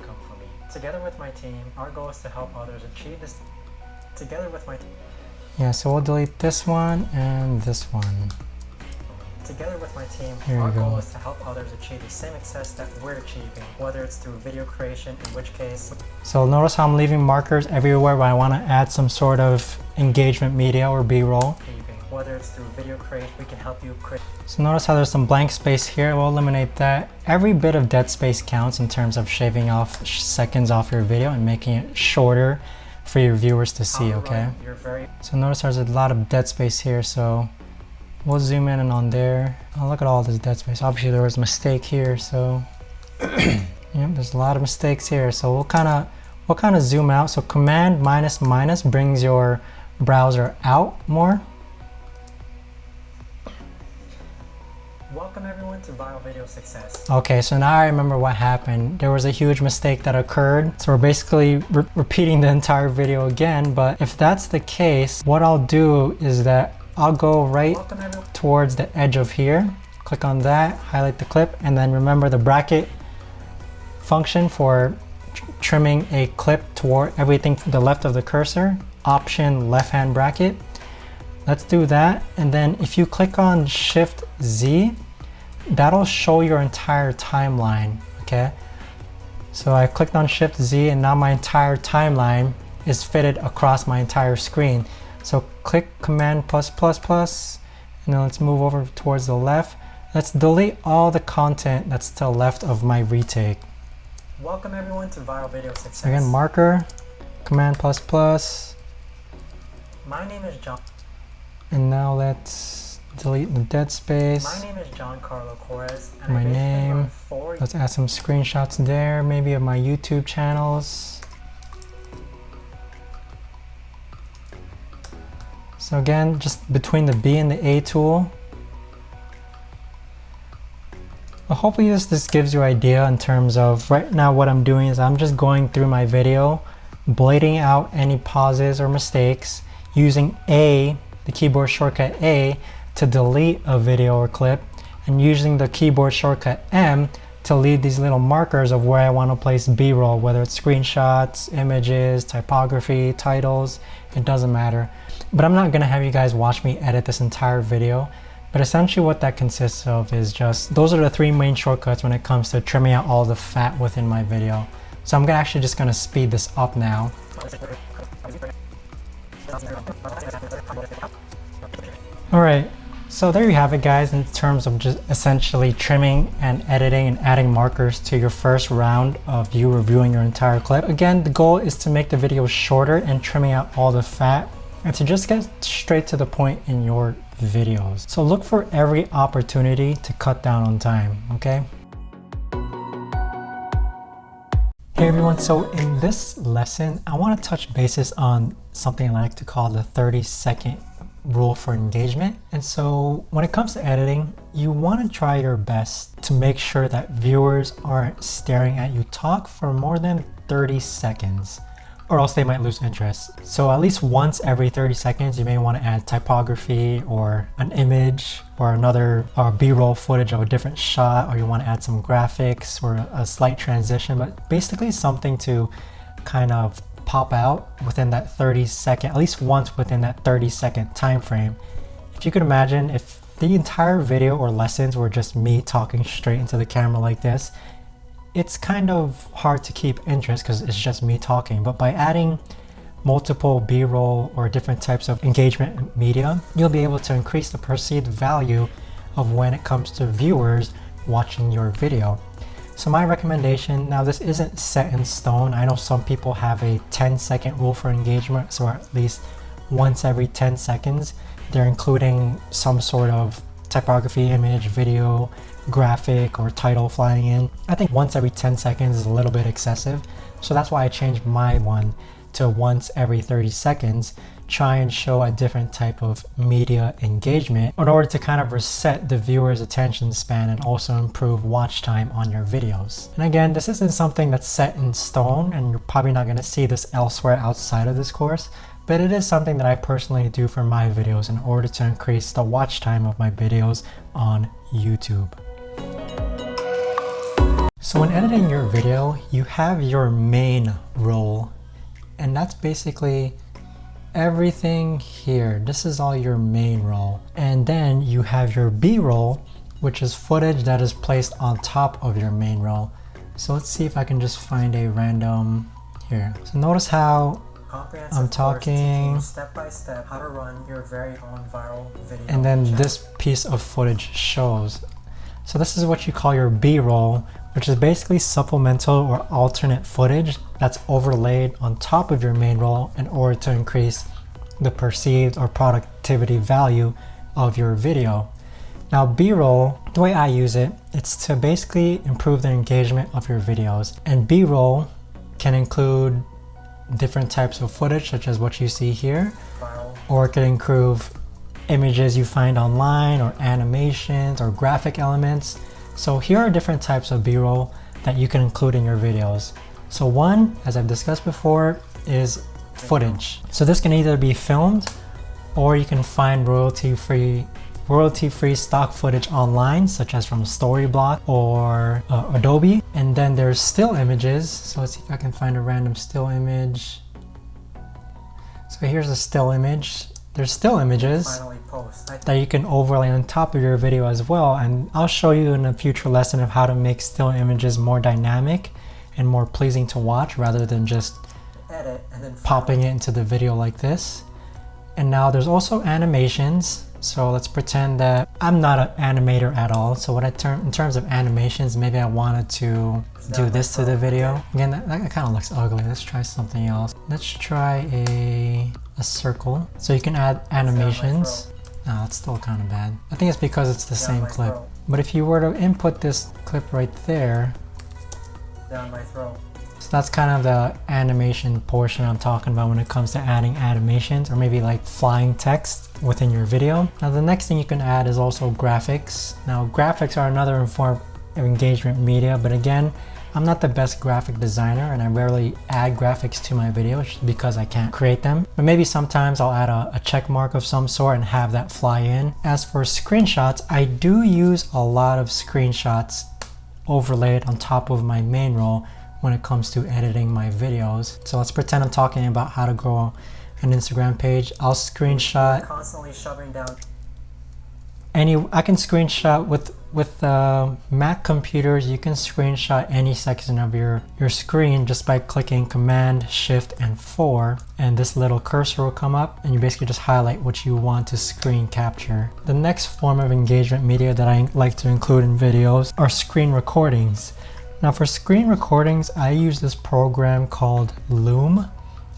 Together with my team, our goal is to help others achieve this. Together with my team. Yeah, so we'll delete this one and this one. Together with my team, Here our we go. goal is to help others achieve the same success that we're achieving, whether it's through video creation, in which case... So notice how I'm leaving markers everywhere where I want to add some sort of engagement media or B-roll. Whether it's through video creation, we can help you create... So notice how there's some blank space here. We'll eliminate that. Every bit of dead space counts in terms of shaving off seconds off your video and making it shorter for your viewers to see, okay? So notice there's a lot of dead space here, so we'll zoom in and on there. Oh, look at all this dead space. Obviously there was a mistake here, so yeah, there's a lot of mistakes here. So we'll kind of zoom out. So command minus minus brings your browser out more. Welcome everyone to Bio Video Success. Okay, so now I remember what happened. There was a huge mistake that occurred. So we're basically repeating the entire video again, but if that's the case, what I'll do is that I'll go right towards the edge of here, click on that, highlight the clip, and then remember the bracket function for trimming a clip toward everything to the left of the cursor, option left hand bracket. Let's do that, and then if you click on Shift Z, that'll show your entire timeline, okay? So I clicked on Shift Z and now my entire timeline is fitted across my entire screen. So click Command plus plus plus, and then let's move over towards the left. Let's delete all the content that's to the left of my retake. Welcome everyone to Viral Video Success. Again, marker, Command plus plus. My name is John. And now let's delete the dead space. My name is John Carlo Corez. And My I basically name. run 4. Let's add some screenshots there, maybe of my YouTube channels. So again, just between the B and the A tool. But hopefully this gives you an idea in terms of right now what I'm doing is I'm just going through my video, blading out any pauses or mistakes, using A, the keyboard shortcut A, to delete a video or clip, and using the keyboard shortcut M to leave these little markers of where I want to place B-roll, whether it's screenshots, images, typography, titles, it doesn't matter. But I'm not going to have you guys watch me edit this entire video. But essentially what that consists of is just, those are the 3 main shortcuts when it comes to trimming out all the fat within my video. So I'm actually just going to speed this up now. Alright, so there you have it guys, in terms of just essentially trimming and editing and adding markers to your first round of you reviewing your entire clip. Again, the goal is to make the video shorter and trimming out all the fat, and to just get straight to the point in your videos. So look for every opportunity to cut down on time, okay? Hey everyone, so in this lesson, I want to touch bases on something I like to call the 30-second rule for engagement. And so when it comes to editing, you want to try your best to make sure that viewers aren't staring at you talk for more than 30 seconds. Or else they might lose interest. So at least once every 30 seconds, you may want to add typography or an image or another B-roll footage of a different shot, or you want to add some graphics or a slight transition, but basically something to kind of pop out within that 30-second, at least once within that 30-second time frame. If you could imagine if the entire video or lessons were just me talking straight into the camera like this, it's kind of hard to keep interest because it's just me talking. But by adding multiple B-roll or different types of engagement media, you'll be able to increase the perceived value of when it comes to viewers watching your video. So my recommendation, now this isn't set in stone. I know some people have a 10-second rule for engagement, so at least once every 10 seconds, they're including some sort of typography, image, video, graphic, or title flying in. I think once every 10 seconds is a little bit excessive, so that's why I changed my one to once every 30 seconds. Try and show a different type of media engagement in order to kind of reset the viewer's attention span and also improve watch time on your videos. And again, this isn't something that's set in stone, and you're probably not going to see this elsewhere outside of this course, but it is something that I personally do for my videos in order to increase the watch time of my videos on YouTube. So when editing your video, you have your main roll, and that's basically everything here. This is all your main roll. And then you have your B-roll, which is footage that is placed on top of your main roll. So let's see if I can just find a random here. So notice how I'm talking step by step how to run your very own viral video, and then this piece of footage shows. So this is what you call your B-roll, which is basically supplemental or alternate footage that's overlaid on top of your main roll in order to increase the perceived or productivity value of your video. Now B-roll, the way I use it, it's to basically improve the engagement of your videos. And B-roll can include different types of footage, such as what you see here, or it can include images you find online, or animations, or graphic elements. So here are different types of B-roll that you can include in your videos. So one, as I've discussed before, is footage. So this can either be filmed, or you can find royalty-free stock footage online, such as from Storyblok or Adobe. And then there's still images. So let's see if I can find a random still image. So here's a still image. there's still images Finally post. that you can overlay on top of your video as well, and I'll show you in a future lesson of how to make still images more dynamic and more pleasing to watch rather than just Edit and then popping it into the video like this. And now there's also animations. So let's pretend that I'm not an animator at all. So what in terms of animations, maybe I wanted to do this to the video. Again, that kind of looks ugly. Let's try something else. Let's try a circle. So you can add animations. No, that's still kind of bad. I think it's because it's the same clip. But if you were to input this clip right there, down my throat. so that's kind of the animation portion I'm talking about when it comes to adding animations, or maybe like flying text within your video. Now the next thing you can add is also graphics. Now graphics are another form of engagement media, but again, I'm not the best graphic designer and I rarely add graphics to my videos because I can't create them. But maybe sometimes I'll add a check mark of some sort and have that fly in. As for screenshots, I do use a lot of screenshots overlaid on top of my main roll when it comes to editing my videos. So let's pretend I'm talking about how to grow an Instagram page. I'll screenshot Constantly shoving down. I can screenshot with Mac computers. You can screenshot any section of your screen just by clicking Command Shift and 4, and this little cursor will come up and you basically just highlight what you want to screen capture. The next form of engagement media that I like to include in videos are screen recordings. Now for screen recordings, I use this program called Loom.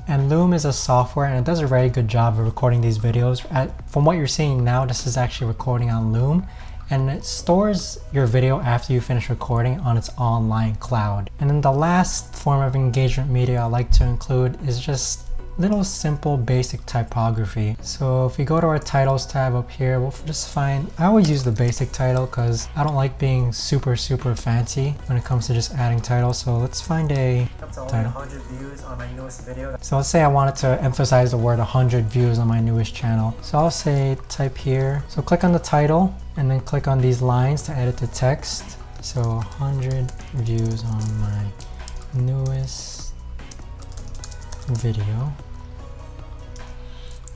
And Loom is a software and it does a very good job of recording these videos. From what you're seeing now, this is actually recording on Loom, and it stores your video after you finish recording on its online cloud. And then the last form of engagement media I like to include is just little simple basic typography. So if we go to our titles tab up here, we'll just find, I always use the basic title because I don't like being super fancy when it comes to just adding titles. So let's find a title. 100 views on my newest video. So let's say I wanted to emphasize the word 100 views on my newest channel. So I'll say type here. So click on the title and then click on these lines to edit the text. So 100 views on my newest video.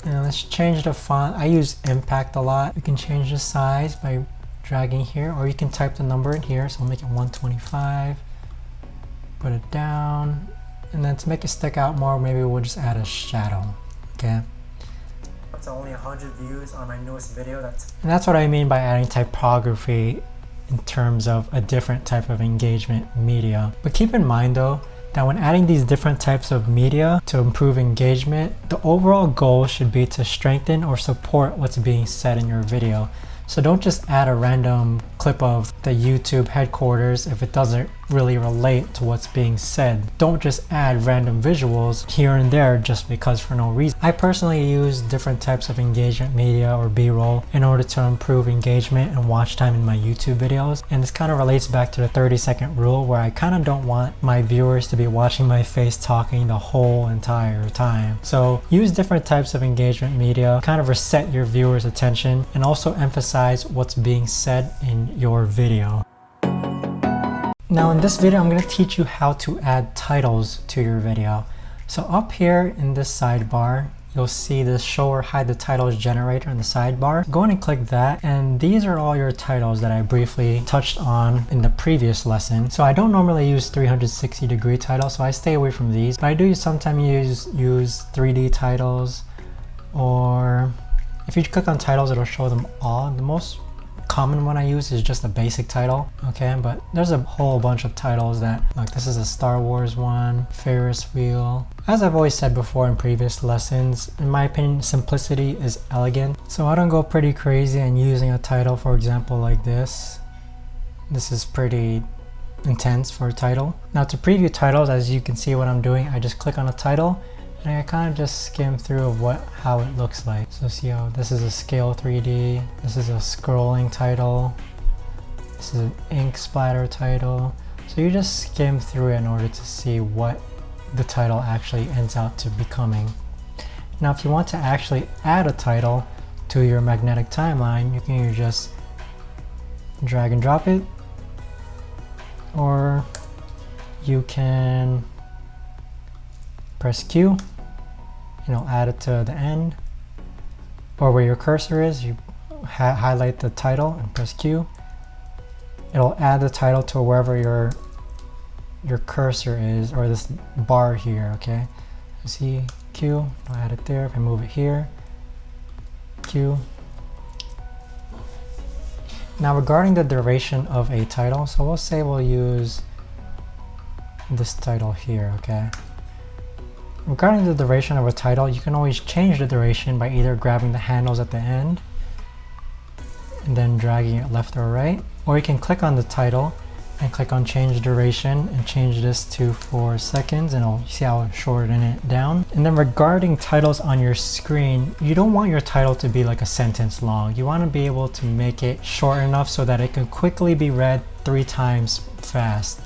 Now let's change the font. I use Impact a lot. You can change the size by dragging here, or you can type the number in here. So I'll make it 125. Put it down, and then to make it stick out more, maybe we'll just add a shadow. Okay. That's only 100 views on my newest video. And that's what I mean by adding typography in terms of a different type of engagement media. But keep in mind though, that when adding these different types of media to improve engagement, the overall goal should be to strengthen or support what's being said in your video. So don't just add a random clip of the YouTube headquarters if it doesn't really relate to what's being said. Don't just add random visuals here and there just because for no reason. I personally use different types of engagement media or B-roll in order to improve engagement and watch time in my YouTube videos. And this kind of relates back to the 30-second rule, where I kind of don't want my viewers to be watching my face talking the whole entire time. So use different types of engagement media, kind of reset your viewers' attention, and also emphasize what's being said in your video. Now in this video, I'm going to teach you how to add titles to your video. So up here in this sidebar, you'll see this show or hide the titles generator in the sidebar. Go in and click that, and these are all your titles that I briefly touched on in the previous lesson. So I don't normally use 360-degree titles, so I stay away from these, but I do sometimes use 3D titles, or if you click on titles, it'll show them all. The most common one I use is just a basic title, okay? But there's a whole bunch of titles that, like this is a Star Wars one, Ferris wheel. As I've always said before in previous lessons, in my opinion, simplicity is elegant. So I don't go pretty crazy and using a title, for example, like this. This is pretty intense for a title. Now to preview titles, as you can see what I'm doing, I just click on a title and I kind of just skim through of how it looks like. So see how this is a scale 3D, this is a scrolling title, this is an ink splatter title. So you just skim through it in order to see what the title actually ends out to becoming. Now if you want to actually add a title to your magnetic timeline, you can either just drag and drop it, or you can press Q, add it to the end, or where your cursor is, you highlight the title and press Q. It'll add the title to wherever your cursor is, or this bar here, okay? See Q, I'll add it there. If I move it here, Q. Now regarding the duration of a title, so we'll say we'll use this title here, okay? Regarding the duration of a title, you can always change the duration by either grabbing the handles at the end and then dragging it left or right, or you can click on the title and click on change duration and change this to 4 seconds, and I'll see how I'll shorten it down. And then regarding titles on your screen, you don't want your title to be like a sentence long. You want to be able to make it short enough so that it can quickly be read 3 times fast.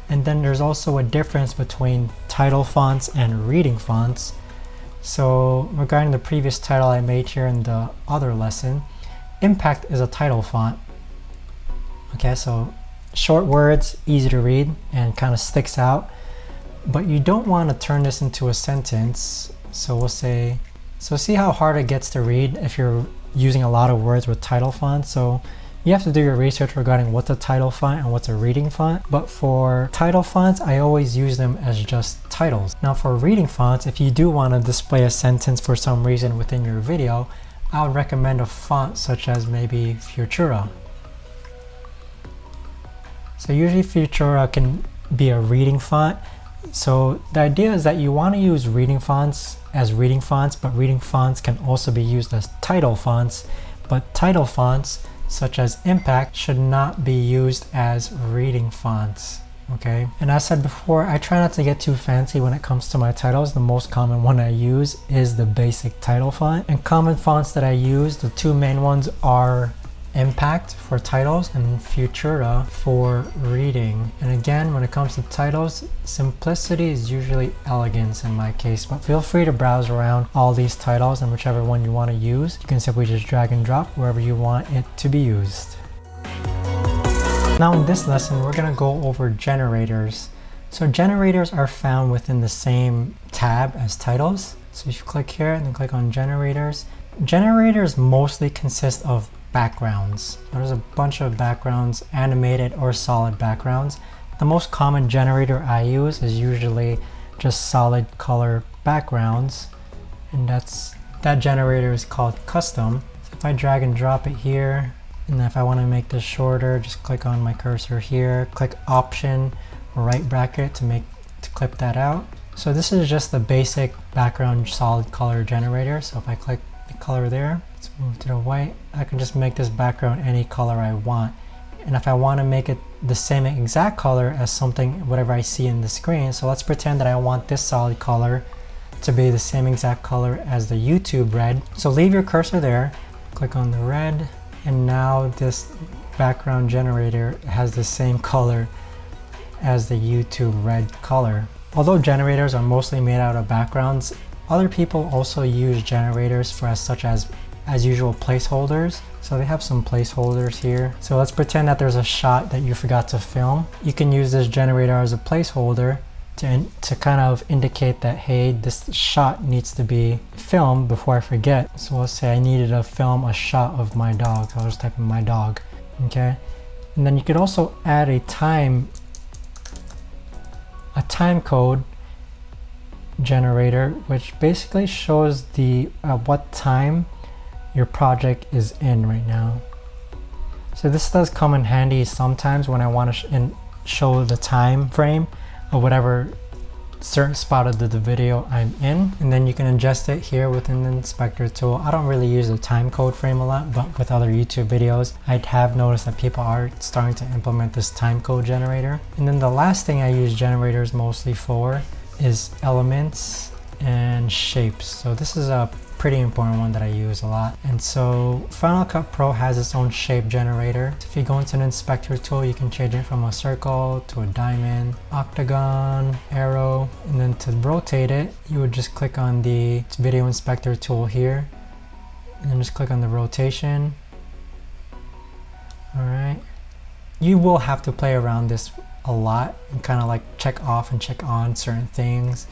And then there's also a difference between title fonts and reading fonts. So regarding the previous title I made here in the other lesson, Impact is a title font. Okay, so short words, easy to read, and kind of sticks out. But you don't want to turn this into a sentence. So we'll say, so see how hard it gets to read if you're using a lot of words with title fonts. So you have to do your research regarding what's a title font and what's a reading font. But for title fonts, I always use them as just titles. Now for reading fonts, if you do want to display a sentence for some reason within your video, I would recommend a font such as maybe Futura. So usually Futura can be a reading font. So the idea is that you want to use reading fonts as reading fonts, but reading fonts can also be used as title fonts. But title fonts, such as Impact, should not be used as reading fonts. Okay, and as I said before, I try not to get too fancy when it comes to my titles. The most common one I use is the basic title font. And common fonts that I use, the 2 main ones are Impact for titles and Futura for reading. And again, when it comes to titles, simplicity is usually elegance in my case, but feel free to browse around all these titles, and whichever one you want to use, you can simply just drag and drop wherever you want it to be used. Now in this lesson, we're going to go over generators. So generators are found within the same tab as titles. So if you click here and then click on generators, generators mostly consist of backgrounds. There's a bunch of backgrounds, animated or solid backgrounds. The most common generator I use is usually just solid color backgrounds, and that generator is called custom. So if I drag and drop it here, and if I want to make this shorter, just click on my cursor here, click option right bracket to clip that out. So this is just the basic background solid color generator. So if I click the color there, let's move to the white, I can just make this background any color I want. And if I want to make it the same exact color as something, whatever I see in the screen, so let's pretend that I want this solid color to be the same exact color as the YouTube red. So leave your cursor there, click on the red, and now this background generator has the same color as the YouTube red color. Although generators are mostly made out of backgrounds, other people also use generators for such as usual placeholders. So they have some placeholders here. So let's pretend that there's a shot that you forgot to film. You can use this generator as a placeholder to kind of indicate that, hey, this shot needs to be filmed before I forget. So let's say I needed to film a shot of my dog. So I'll just type in my dog, okay? And then you could also add a time code generator, which basically shows the what time your project is in right now. So this does come in handy sometimes when I want to show the time frame of whatever certain spot of the video I'm in, and then you can adjust it here within the inspector tool. I don't really use the time code frame a lot, but with other YouTube videos, I have noticed that people are starting to implement this time code generator. And then the last thing I use generators mostly for is elements and shapes. So this is a pretty important one that I use a lot. And so Final Cut Pro has its own shape generator. So if you go into the inspector tool, you can change it from a circle to a diamond, octagon, arrow, and then to rotate it, you would just click on the video inspector tool here, and then just click on the rotation. All right. You will have to play around this a lot and kind of like check off and check on certain things,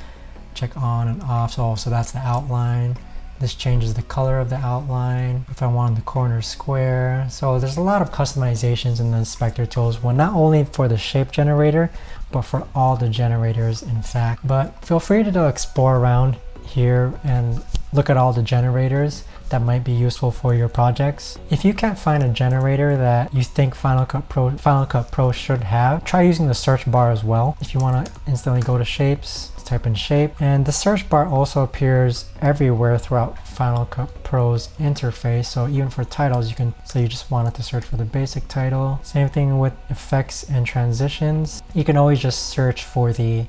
check on and off. So that's the outline. This changes the color of the outline if I want the corner square. So there's a lot of customizations in the inspector tools, well, not only for the shape generator, but for all the generators in fact. But feel free to explore around here and look at all the generators that might be useful for your projects. If you can't find a generator that you think Final Cut Pro should have, try using the search bar as well. If you want to instantly go to shapes, type in shape, and the search bar also appears everywhere throughout Final Cut Pro's interface. So even for titles, you can say you just wanted to search for the basic title. Same thing with effects and transitions. You can always just search for the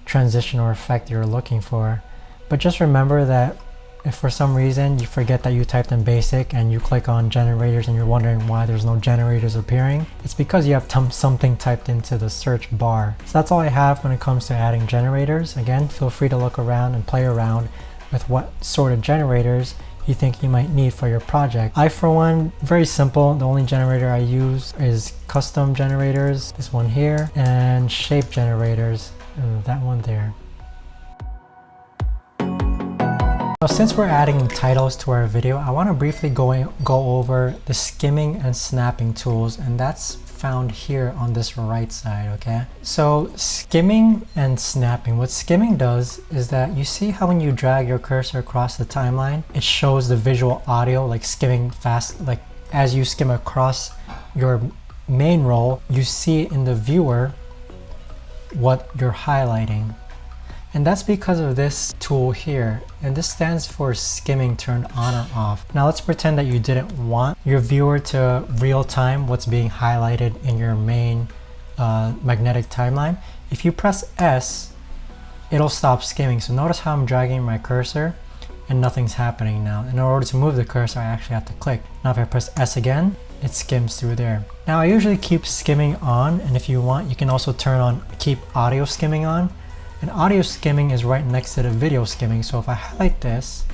transition or effect you're looking for. But just remember that if for some reason you forget that you typed in basic and you click on generators and you're wondering why there's no generators appearing, it's because you have something typed into the search bar. So that's all I have when it comes to adding generators. Again, feel free to look around and play around with what sort of generators you think you might need for your project. I, for one, very simple. The only generator I use is custom generators, this one here, and shape generators, and that one there. Now, since we're adding titles to our video, I want to briefly go over the skimming and snapping tools, and that's found here on this right side, okay? So skimming and snapping, what skimming does is that you see how when you drag your cursor across the timeline, it shows the visual audio like skimming fast, like as you skim across your main roll, you see in the viewer what you're highlighting. And that's because of this tool here, and this stands for skimming turned on or off. Now let's pretend that you didn't want your viewer to real time what's being highlighted in your main magnetic timeline. If you press S, it'll stop skimming. So notice how I'm dragging my cursor and nothing's happening now. In order to move the cursor, I actually have to click. Now if I press S again, it skims through there. Now I usually keep skimming on, and if you want, you can also keep audio skimming on. And audio skimming is right next to the video skimming. So if I highlight this,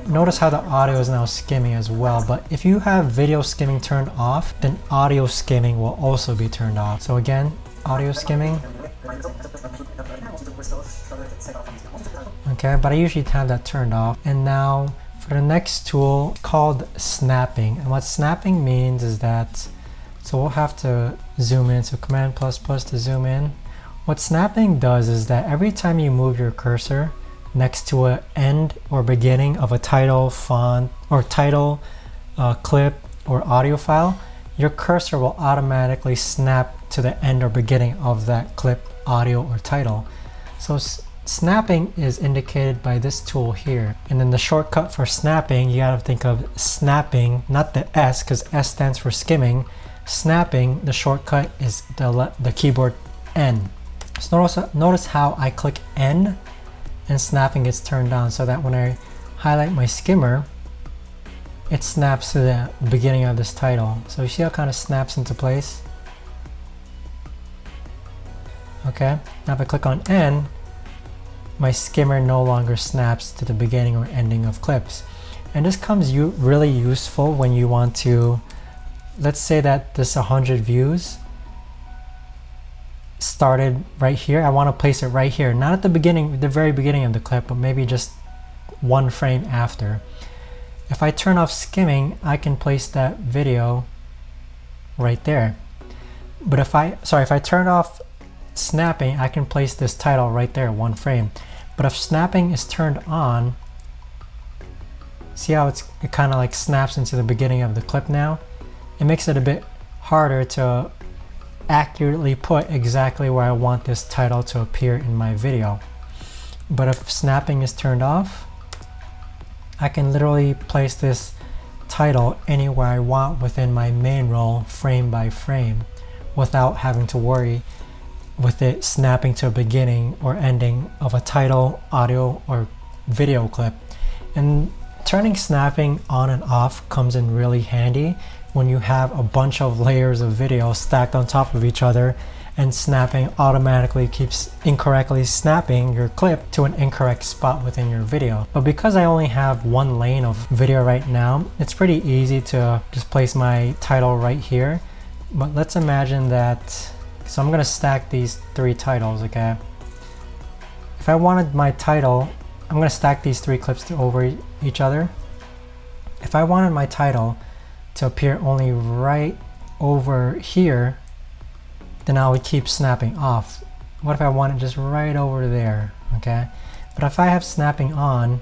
notice how the audio is now skimming as well. But if you have video skimming turned off, then audio skimming will also be turned off. So again, audio skimming. Okay, but I usually have that turned off. And now for the next tool called snapping. And what snapping means is that, so we'll have to zoom in, so Command++ to zoom in. What snapping does is that every time you move your cursor next to an end or beginning of a title, font, or title, clip, or audio file, your cursor will automatically snap to the end or beginning of that clip, audio, or title. So snapping is indicated by this tool here. And then the shortcut for snapping, you gotta think of snapping, not the S, because S stands for skimming. Snapping, the shortcut is the keyboard N. So notice how I click N and snapping gets turned on, so that when I highlight my skimmer, it snaps to the beginning of this title. So you see how it kind of snaps into place? Okay, now if I click on N, my skimmer no longer snaps to the beginning or ending of clips. And this comes really useful when you want to, let's say that this 100 views started right here. I want to place it right here, not at the beginning, the very beginning of the clip, but maybe just one frame after. If I turn off skimming, I can place that video right there. But if I turn off snapping, I can place this title right there, one frame. But if snapping is turned on, see how it kind of like snaps into the beginning of the clip now? It makes it a bit harder to accurately put exactly where I want this title to appear in my video. But if snapping is turned off, I can literally place this title anywhere I want within my main roll, frame by frame, without having to worry with it snapping to a beginning or ending of a title, audio, or video clip. And turning snapping on and off comes in really handy when you have a bunch of layers of video stacked on top of each other, and snapping automatically keeps incorrectly snapping your clip to an incorrect spot within your video. But because I only have one lane of video right now, it's pretty easy to just place my title right here. But let's imagine that, so I'm gonna stack these 3 titles, okay? If I wanted my title I'm gonna stack these 3 clips over each other. If I wanted my title to appear only right over here, then I would keep snapping off. What if I want it just right over there, okay? But if I have snapping on,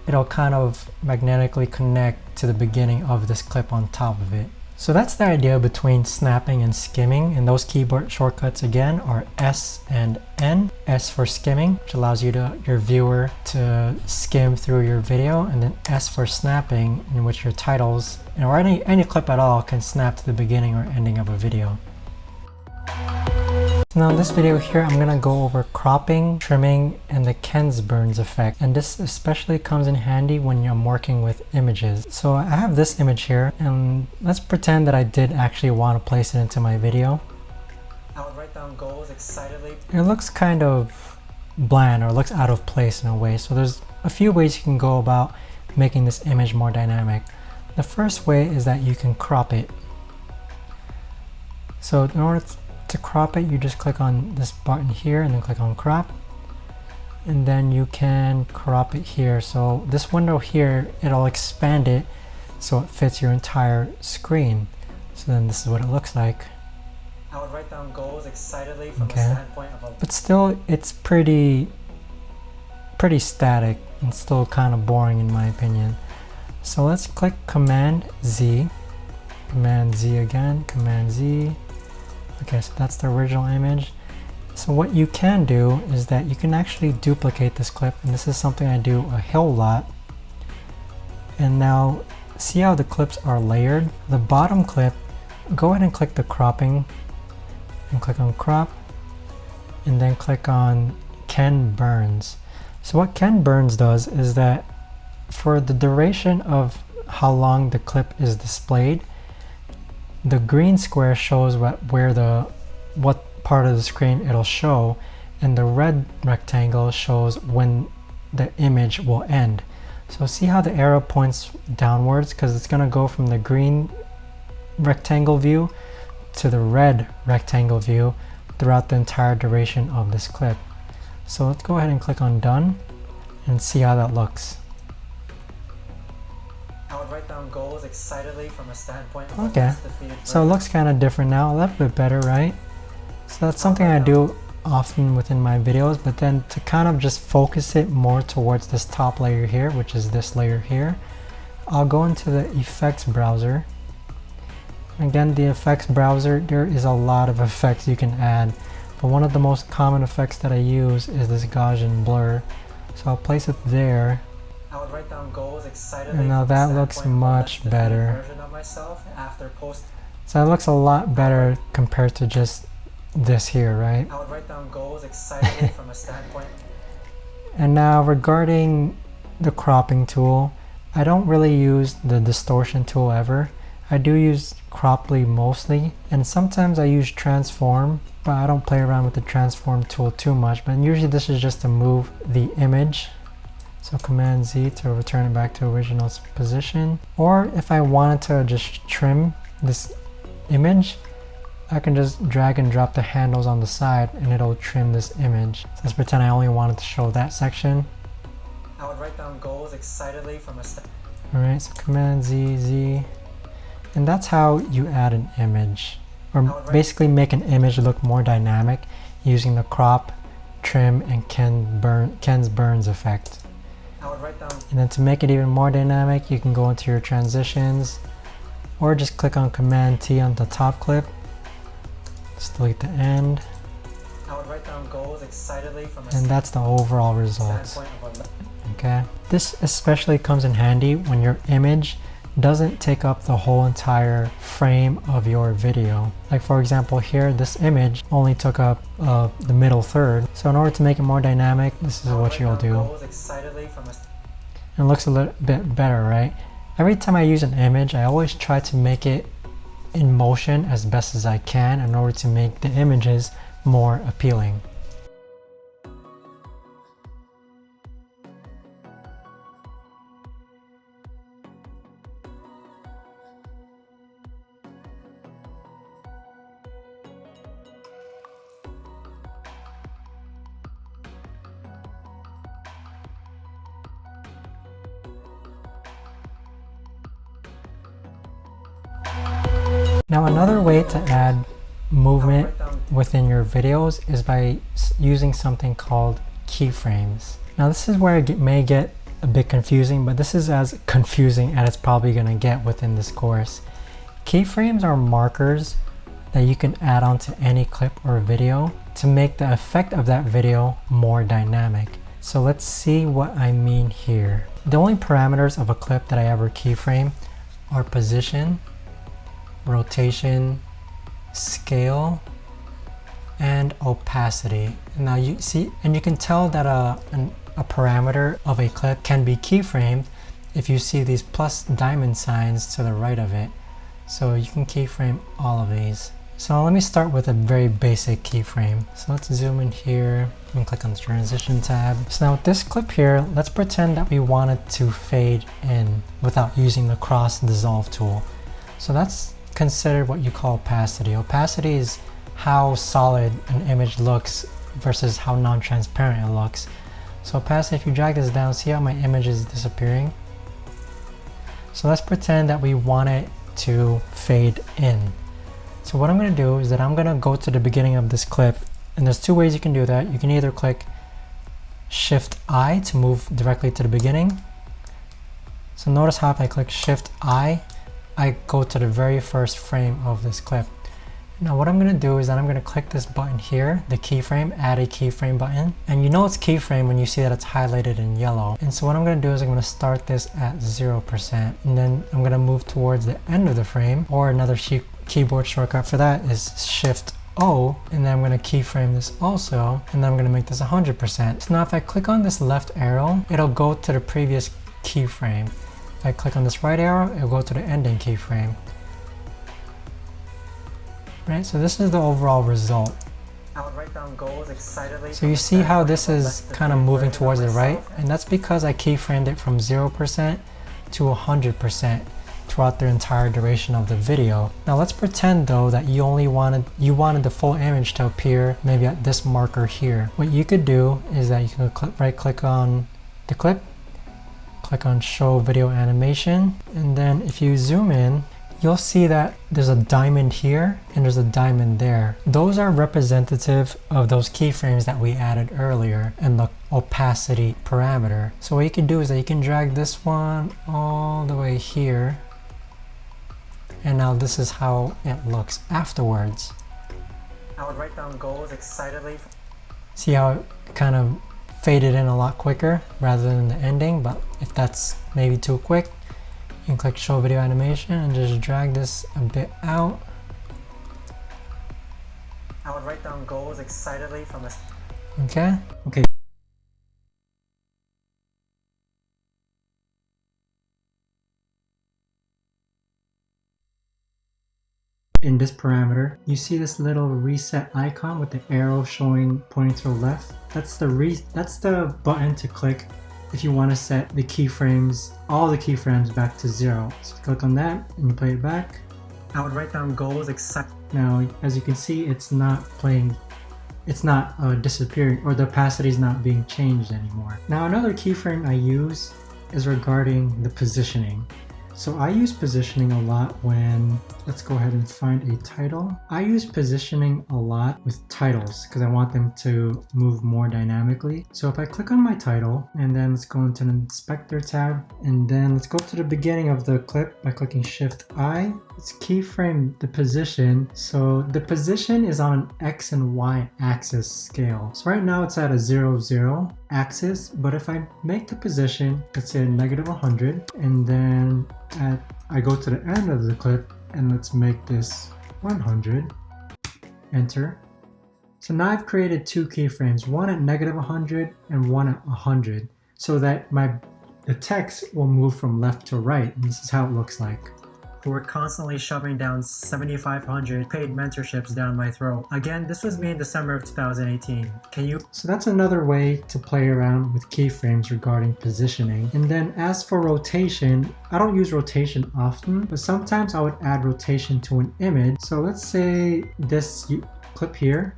it'll kind of magnetically connect to the beginning of this clip on top of it. So that's the idea between snapping and skimming, and those keyboard shortcuts again are S and N. S for skimming, which allows your viewer to skim through your video, and then S for snapping, in which your titles, or any clip at all, can snap to the beginning or ending of a video. Now in this video here, I'm gonna go over cropping, trimming, and the Ken's Burns effect. And this especially comes in handy when you're working with images. So I have this image here, and let's pretend that I did actually want to place it into my video. I would write down goals excitedly. It looks kind of bland, or looks out of place in a way. So there's a few ways you can go about making this image more dynamic. The first way is that you can crop it. So in order to crop it, you just click on this button here and then click on crop, and then you can crop it here. So this window here, it'll expand it so it fits your entire screen. So then this is what it looks like. I would write down goals excitedly from the standpoint of a... But still, it's pretty static and still kind of boring in my opinion. So let's click Command Z again, Command Z. Okay, so that's the original image. So what you can do is that you can actually duplicate this clip, and this is something I do a whole lot. And now, see how the clips are layered? The bottom clip, go ahead and click the cropping, and click on crop, and then click on Ken Burns. So what Ken Burns does is that for the duration of how long the clip is displayed, the green square shows what part of the screen it'll show, and the red rectangle shows when the image will end. So see how the arrow points downwards, because it's going to go from the green rectangle view to the red rectangle view throughout the entire duration of this clip. So let's go ahead and click on done and see how that looks. I would write down goals excitedly from a standpoint of okay, so it looks kind of different now, a little bit better, right? So that's something I do often within my videos, but then to kind of just focus it more towards this top layer here, which is this layer here, I'll go into the effects browser. Again, the effects browser, there is a lot of effects you can add, but one of the most common effects that I use is this Gaussian blur. So I'll place it there. I would write down goals excitedly. And now that looks much better. So that looks a lot better compared to just this here, right? I would write down goals excitedly from a standpoint. And now regarding the cropping tool, I don't really use the distortion tool ever. I do use Croply mostly, and sometimes I use transform, but I don't play around with the transform tool too much. But usually this is just to move the image. So Command Z to return it back to original position. Or if I wanted to just trim this image, I can just drag and drop the handles on the side and it'll trim this image. So let's pretend I only wanted to show that section. I would write down goals excitedly from a Alright, so Command Z, Z. And that's how you add an image. Or basically make an image look more dynamic using the crop, trim, and Ken's Burns effect. And then to make it even more dynamic, you can go into your transitions, or just click on Command T on the top clip. Just delete the end. I would write down goals excitedly from a and that's the overall results. Okay. This especially comes in handy when your image doesn't take up the whole entire frame of your video. Like for example here, this image only took up the middle third. So in order to make it more dynamic, this is what you'll do. And it looks a little bit better, right? Every time I use an image, I always try to make it in motion as best as I can in order to make the images more appealing. Now another way to add movement within your videos is by using something called keyframes. Now this is where it may get a bit confusing, but this is as confusing as it's probably going to get within this course. Keyframes are markers that you can add onto any clip or video to make the effect of that video more dynamic. So let's see what I mean here. The only parameters of a clip that I ever keyframe are position, rotation, scale, and opacity. Now you see, and you can tell that a parameter of a clip can be keyframed if you see these plus diamond signs to the right of it. So you can keyframe all of these. So let me start with a very basic keyframe. So let's zoom in here and click on the transition tab. So now with this clip here, let's pretend that we want it to fade in without using the cross dissolve tool. So that's considered what you call opacity. Opacity is how solid an image looks versus how non-transparent it looks. So opacity, if you drag this down, see how my image is disappearing? So let's pretend that we want it to fade in. So what I'm going to do is that I'm going to go to the beginning of this clip, and there's two ways you can do that. You can either click Shift I to move directly to the beginning. So notice how if I click Shift I go to the very first frame of this clip. Now what I'm going to do is that I'm going to click this button here, the keyframe, add a keyframe button. And you know it's keyframe when you see that it's highlighted in yellow. And so what I'm going to do is I'm going to start this at 0%. And then I'm going to move towards the end of the frame, or another keyboard shortcut for that is Shift O. And then I'm going to keyframe this also. And then I'm going to make this 100%. So now if I click on this left arrow, it'll go to the previous keyframe. If I click on this right arrow, it'll go to the ending keyframe. Right, so this is the overall result. I would write down goals excitedly. So you see how this is kind of moving towards the right, and that's because I keyframed it from 0% to 100% throughout the entire duration of the video. Now let's pretend though that you wanted the full image to appear maybe at this marker here. What you could do is that you can right click on the clip, click on show video animation, and then if you zoom in, you'll see that there's a diamond here and there's a diamond there. Those are representative of those keyframes that we added earlier and the opacity parameter. So what you can do is that you can drag this one all the way here, and now this is how it looks afterwards. I would write down goals excitedly. See how it kind of faded in a lot quicker rather than the ending, but if that's maybe too quick, you can click show video animation and just drag this a bit out. I would write down goals excitedly from a... Okay. In this parameter, you see this little reset icon with the arrow pointing to the left. That's the button to click if you want to set the keyframes, all the keyframes back to 0. So click on that and you play it back. I would write down goals except... Now, as you can see, it's not disappearing, or the opacity is not being changed anymore. Now, another keyframe I use is regarding the positioning. So I use positioning a lot when, let's go ahead and find a title. I use positioning a lot with titles because I want them to move more dynamically. So if I click on my title and then let's go into the inspector tab, and then let's go to the beginning of the clip by clicking Shift I. Let's keyframe the position. So the position is on an X and Y axis scale. So right now it's at a 0, 0 axis, but if I make the position, let's say -100, and then I go to the end of the clip and let's make this 100, enter. So now I've created two keyframes, one at -100 and one at 100, so that the text will move from left to right, and this is how it looks like. Who were constantly shoving down 7,500 paid mentorships down my throat. Again, this was me in December of 2018. So that's another way to play around with keyframes regarding positioning. And then as for rotation, I don't use rotation often, but sometimes I would add rotation to an image. So let's say this clip here,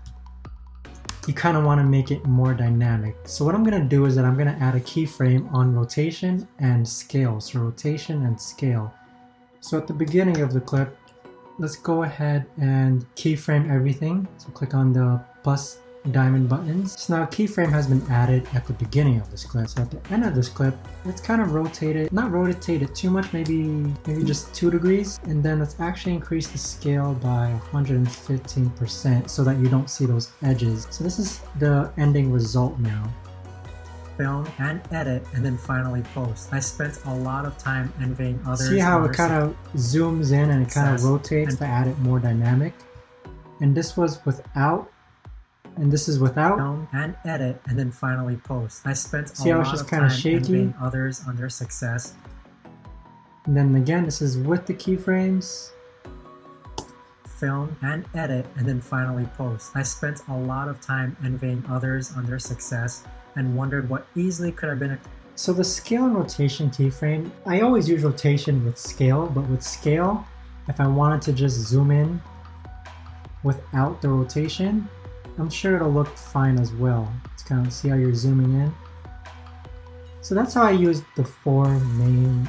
you kind of want to make it more dynamic. So what I'm going to do is that I'm going to add a keyframe on rotation and scale. So rotation and scale. So at the beginning of the clip, let's go ahead and keyframe everything. So click on the plus diamond buttons. So now keyframe has been added at the beginning of this clip. So at the end of this clip, let's kind of rotate it, not rotate it too much, maybe just 2 degrees. And then let's actually increase the scale by 115% so that you don't see those edges. So this is the ending result now. Film and edit, and then finally post. I spent a lot of time envying others. See how it kind of zooms in and it kind of rotates to add it more dynamic. And this was without, and this is without. Film and edit, and then finally post. I spent See a how lot it's just of kind of time shaky? envying others on their success. And then again, this is with the keyframes. Film and edit, and then finally post. I spent a lot of time envying others on their success and wondered what easily could have been a... So the scale and rotation keyframe, I always use rotation with scale, but with scale, if I wanted to just zoom in without the rotation, I'm sure it'll look fine as well. Let's kind of see how you're zooming in. So that's how I use the 4 main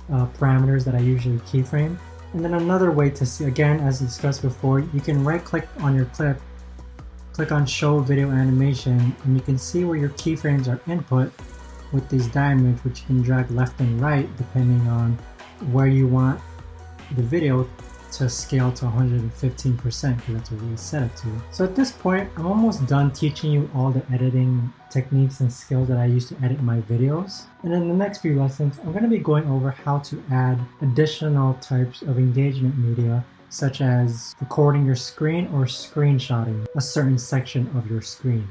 parameters that I usually keyframe. And then another way to see, again, as discussed before, you can right click on your clip, click on show video animation, and you can see where your keyframes are input with these diamonds, which you can drag left and right depending on where you want the video to scale to 115%, because that's what we set it to. So at this point, I'm almost done teaching you all the editing techniques and skills that I use to edit my videos. And in the next few lessons, I'm going to be going over how to add additional types of engagement media, such as recording your screen or screenshotting a certain section of your screen.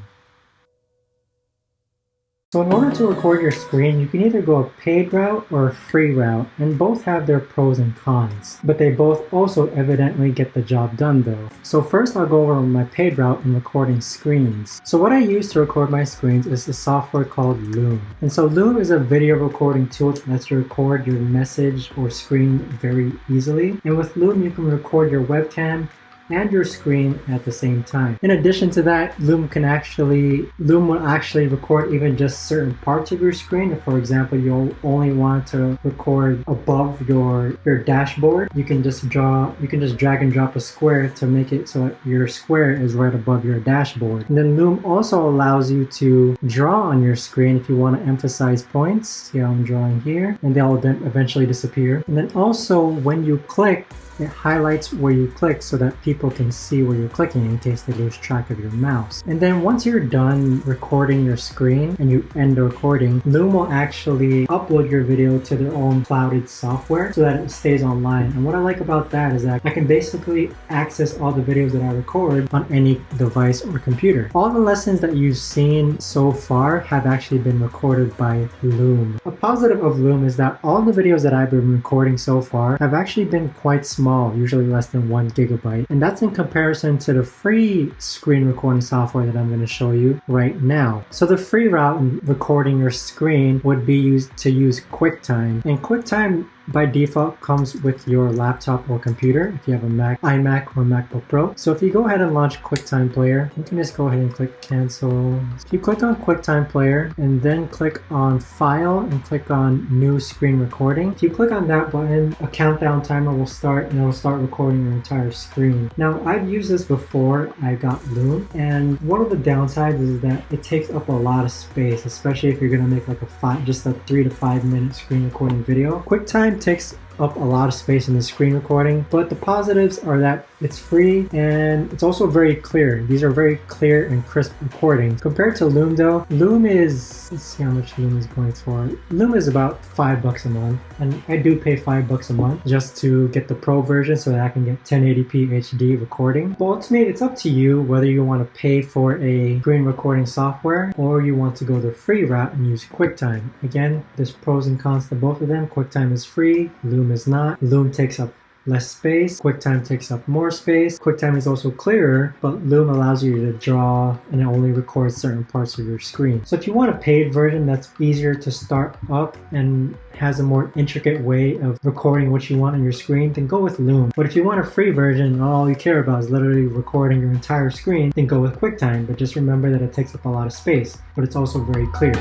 So in order to record your screen, you can either go a paid route or a free route, and both have their pros and cons, but they both also evidently get the job done though. So first I'll go over my paid route in recording screens. So what I use to record my screens is a software called Loom. And so Loom is a video recording tool that lets you record your message or screen very easily. And with Loom you can record your webcam and your screen at the same time. In addition to that, Loom will actually record even just certain parts of your screen. If, for example, you only want to record above your dashboard, you can just drag and drop a square to make it so that your square is right above your dashboard. And then Loom also allows you to draw on your screen if you want to emphasize points. See how I'm drawing here, and they'll then eventually disappear. And then also when you click, it highlights where you click so that people can see where you're clicking in case they lose track of your mouse. And then once you're done recording your screen and you end the recording, Loom will actually upload your video to their own clouded software so that it stays online. And what I like about that is that I can basically access all the videos that I record on any device or computer. All the lessons that you've seen so far have actually been recorded by Loom. A positive of Loom is that all the videos that I've been recording so far have actually been quite small, usually less than 1 gigabyte. And that's in comparison to the free screen recording software that I'm going to show you right now. So the free route in recording your screen would be used QuickTime. And QuickTime by default comes with your laptop or computer if you have a iMac or MacBook Pro. So if you go ahead and launch QuickTime Player, you can just go ahead and click cancel. If you click on QuickTime Player and then click on File and click on New Screen Recording, if you click on that button, a countdown timer will start and it will start recording your entire screen. Now I've used this before I got Loom, and one of the downsides is that it takes up a lot of space, especially if you're going to make like just a 3 to 5 minute screen recording video. QuickTime takes up a lot of space in the screen recording, but the positives are that it's free and it's also very clear. These are very clear and crisp recordings. Compared to Loom though, Loom is, let's see how much Loom is going for. Loom is about $5 a month, and I do pay $5 a month just to get the pro version so that I can get 1080p HD recording. But ultimately, it's up to you whether you want to pay for a screen recording software or you want to go the free route and use QuickTime. Again, there's pros and cons to both of them. QuickTime is free, Loom is not. Loom takes up less space, QuickTime takes up more space. QuickTime is also clearer, but Loom allows you to draw and it only records certain parts of your screen. So if you want a paid version that's easier to start up and has a more intricate way of recording what you want on your screen, then go with Loom. But if you want a free version and all you care about is literally recording your entire screen, then go with QuickTime. But just remember that it takes up a lot of space, but it's also very clear.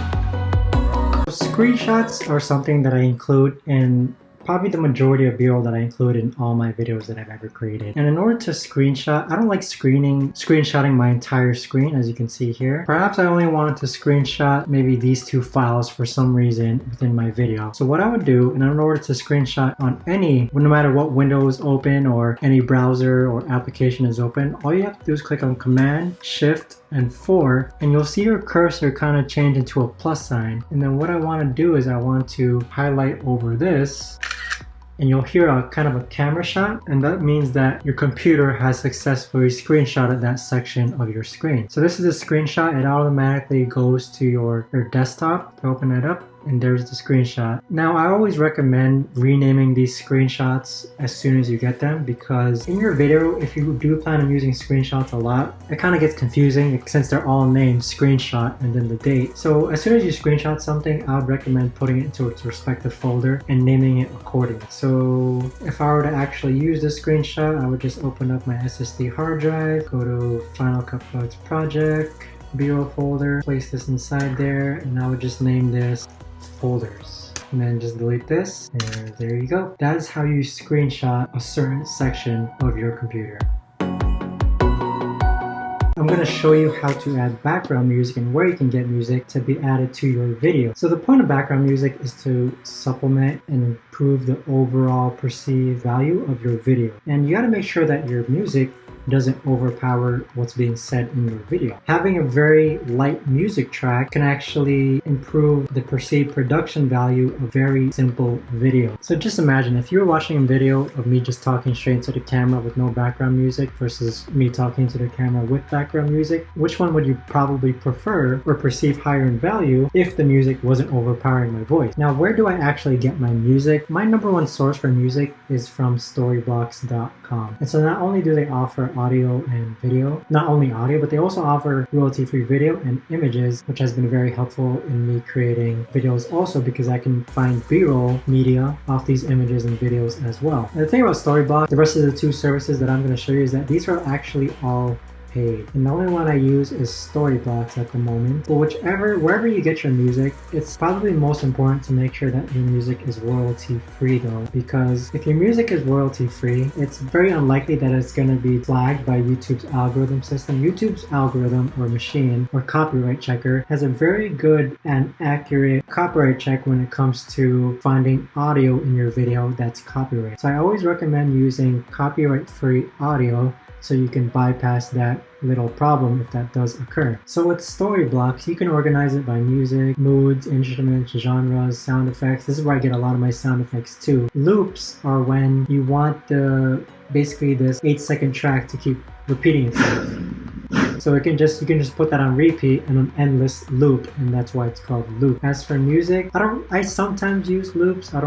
Screenshots are something that I include in probably the majority of B-roll that I include in all my videos that I've ever created. And in order to screenshot, I don't like screenshotting my entire screen, as you can see here. Perhaps I only wanted to screenshot maybe these two files for some reason within my video. So what I would do, and in order to screenshot on no matter what window is open or any browser or application is open, all you have to do is click on Command, Shift, and 4, and you'll see your cursor kind of change into a plus sign. And then what I want to do is I want to highlight over this, and you'll hear a kind of a camera shot, and that means that your computer has successfully screenshotted that section of your screen. So this is a screenshot. It automatically goes to your desktop. Open it up, and there's the screenshot. Now, I always recommend renaming these screenshots as soon as you get them, because in your video, if you do plan on using screenshots a lot, it kind of gets confusing since they're all named screenshot and then the date. So as soon as you screenshot something, I would recommend putting it into its respective folder and naming it accordingly. So if I were to actually use this screenshot, I would just open up my SSD hard drive, go to Final Cut Pro X project, B-roll folder, place this inside there, and I would just name this folders, and then just delete this, and there you go. That is how you screenshot a certain section of your computer. I'm going to show you how to add background music and where you can get music to be added to your video. So the point of background music is to supplement and improve the overall perceived value of your video. And you got to make sure that your music doesn't overpower what's being said in your video. Having a very light music track can actually improve the perceived production value of very simple video. So just imagine if you're watching a video of me just talking straight into the camera with no background music versus me talking to the camera with background music, which one would you probably prefer or perceive higher in value if the music wasn't overpowering my voice? Now, where do I actually get my music? My number one source for music is from storyblocks.com. And so not only do they offer audio and video, not only audio, but they also offer royalty-free video and images, which has been very helpful in me creating videos also, because I can find B-roll media off these images and videos as well. And the thing about Storyblocks, the rest of the two services that I'm going to show you, is that these are actually all paid. And the only one I use is Storyblocks at the moment. But wherever you get your music, it's probably most important to make sure that your music is royalty free though, because if your music is royalty free, it's very unlikely that it's going to be flagged by YouTube's algorithm system. YouTube's algorithm or machine or copyright checker has a very good and accurate copyright check when it comes to finding audio in your video that's copyright. So I always recommend using copyright free audio so you can bypass that little problem if that does occur. So with Storyblocks, you can organize it by music, moods, instruments, genres, sound effects. This is where I get a lot of my sound effects too. Loops are when you want basically this 8-second track to keep repeating itself. So you can just put that on repeat and an endless loop, and that's why it's called loop. As for music, I sometimes use loops. I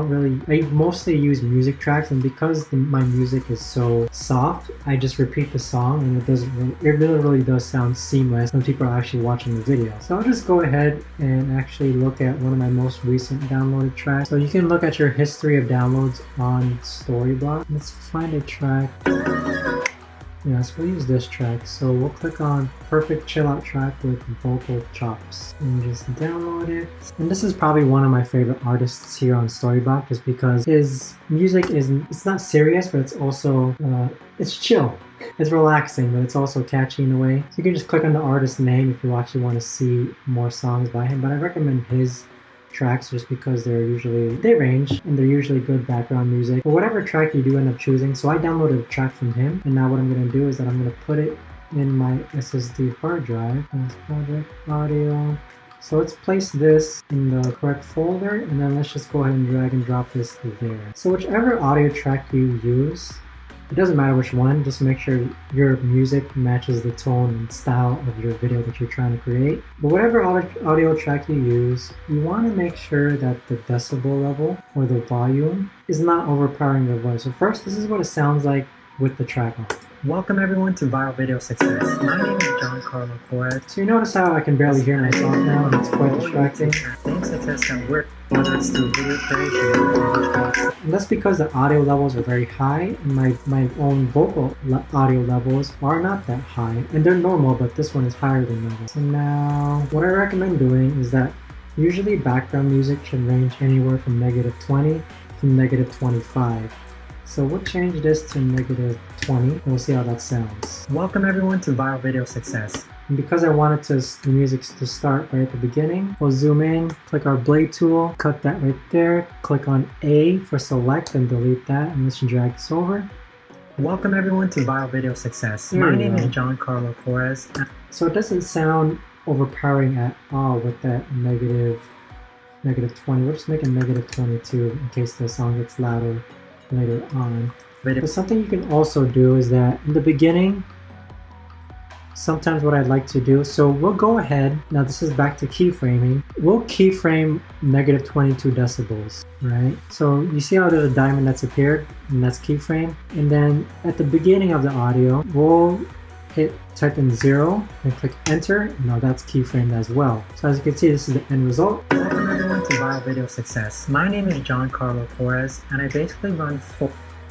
mostly use music tracks, and because my music is so soft, I just repeat the song, and it really does sound seamless when people are actually watching the video. So I'll just go ahead and actually look at one of my most recent downloaded tracks. So you can look at your history of downloads on Storyblocks. Let's find a track. Yes, we'll use this track. So we'll click on Perfect Chill Out Track with Vocal Chops and just download it. And this is probably one of my favorite artists here on Storyblocks, just because his music it's not serious, but it's also it's chill. It's relaxing, but it's also catchy in a way. So you can just click on the artist's name if you actually want to see more songs by him. But I recommend his tracks just because they range and they're usually good background music. But whatever track you do end up choosing, so I downloaded a track from him, and now what I'm going to do is that I'm going to put it in my SSD hard drive. Project audio. So let's place this in the correct folder, and then let's just go ahead and drag and drop this there. So whichever audio track you use, it doesn't matter which one, just make sure your music matches the tone and style of your video that you're trying to create. But whatever audio track you use, you want to make sure that the decibel level or the volume is not overpowering your voice. So first, this is what it sounds like with the track on. Welcome everyone to Viral Video Success. My name is John Carlo Correa. So you notice how I can barely hear myself now, and it's quite distracting. Things success can work, whether it's through video creation or and that's because the audio levels are very high, and my own vocal audio levels are not that high. And they're normal, but this one is higher than normal. So now, what I recommend doing is that usually background music should range anywhere from -20 from negative 25. So we'll change this to negative 20 and we'll see how that sounds. Welcome everyone to Viral Video Success. And because I wanted the music to start right at the beginning, we'll zoom in, click our blade tool, cut that right there, click on A for select and delete that, and let's drag this over. Welcome everyone to Viral Video Success. My name is John Carlo Flores. So it doesn't sound overpowering at all with that negative 20. We'll just make it negative 22 in case the song gets louder later on. But something you can also do is that in the beginning, sometimes what I'd like to do, so we'll go ahead, now this is back to keyframing, we'll keyframe negative 22 decibels, right? So you see how there's a diamond that's appeared, and that's keyframe, and then at the beginning of the audio, we'll type in 0 and click enter, and now that's keyframed as well. So as you can see, this is the end result. Welcome everyone to Viral Video Success. My name is John Carlo Flores, and I basically run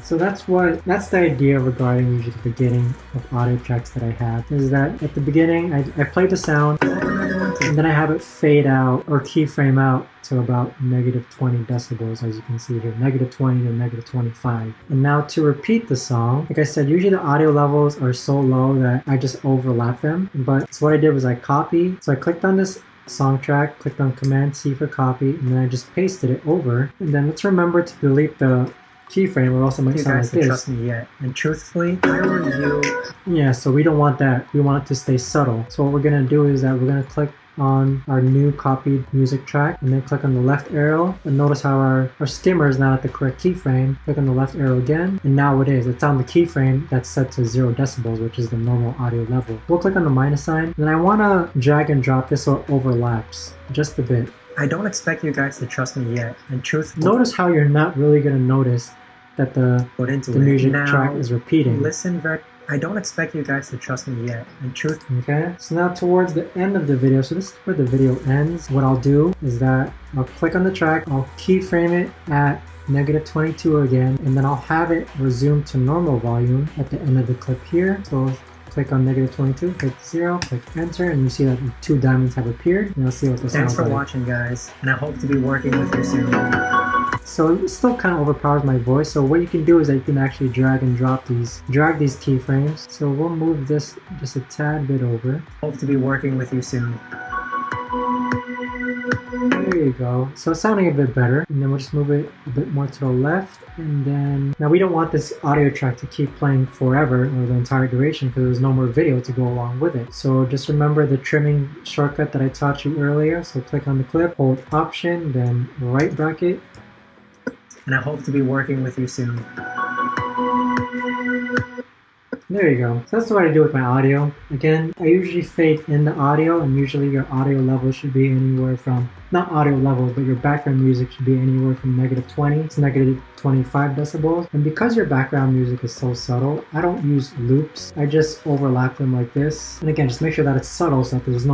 So that's the idea regarding usually the beginning of audio tracks that I have, is that at the beginning I play the sound and then I have it fade out or keyframe out to about negative 20 decibels, as you can see here, negative 20 to negative 25. And now to repeat the song, like I said, usually the audio levels are so low that I just overlap them. But so what I did was I copied, so I clicked on this song track, clicked on Command C for copy, and then I just pasted it over. And then let's remember to delete the keyframe, or else it might sound like this. Trust me yet. And truthfully, I review. Yeah, so we don't want that. We want it to stay subtle. So what we're gonna do is that we're gonna click on our new copied music track and then click on the left arrow, and notice how our skimmer is not at the correct keyframe. Click on the left arrow again, and now it is. It's on the keyframe that's set to 0 decibels, which is the normal audio level. We'll click on the minus sign, and then I wanna drag and drop this so it overlaps just a bit. I don't expect you guys to trust me yet, and truthfully, notice how you're not really going to notice that the music track is repeating. Listen very. I don't expect you guys to trust me yet, and Okay, so now towards the end of the video, so this is where the video ends, what I'll do is that I'll click on the track, I'll keyframe it at negative 22 again, and then I'll have it resume to normal volume at the end of the clip here. So click on negative 22, click 0, click enter, and you see that 2 diamonds have appeared. And I'll see what this sounds like. Thanks for watching, guys, and I hope to be working with you soon. So it still kind of overpowers my voice. So what you can do is that you can actually drag and drop these keyframes. So we'll move this just a tad bit over. Hope to be working with you soon. There you go. So it's sounding a bit better. And then we'll just move it a bit more to the left. And then, now we don't want this audio track to keep playing forever or the entire duration because there's no more video to go along with it. So just remember the trimming shortcut that I taught you earlier. So click on the clip, hold Option, then right bracket. And I hope to be working with you soon. There you go. So that's what I do with my audio. Again, I usually fade in the audio, and usually your audio level should be anywhere from, not audio level, but your background music should be anywhere from negative 20 to negative 25 decibels. And because your background music is so subtle, I don't use loops. I just overlap them like this. And again, just make sure that it's subtle so that there's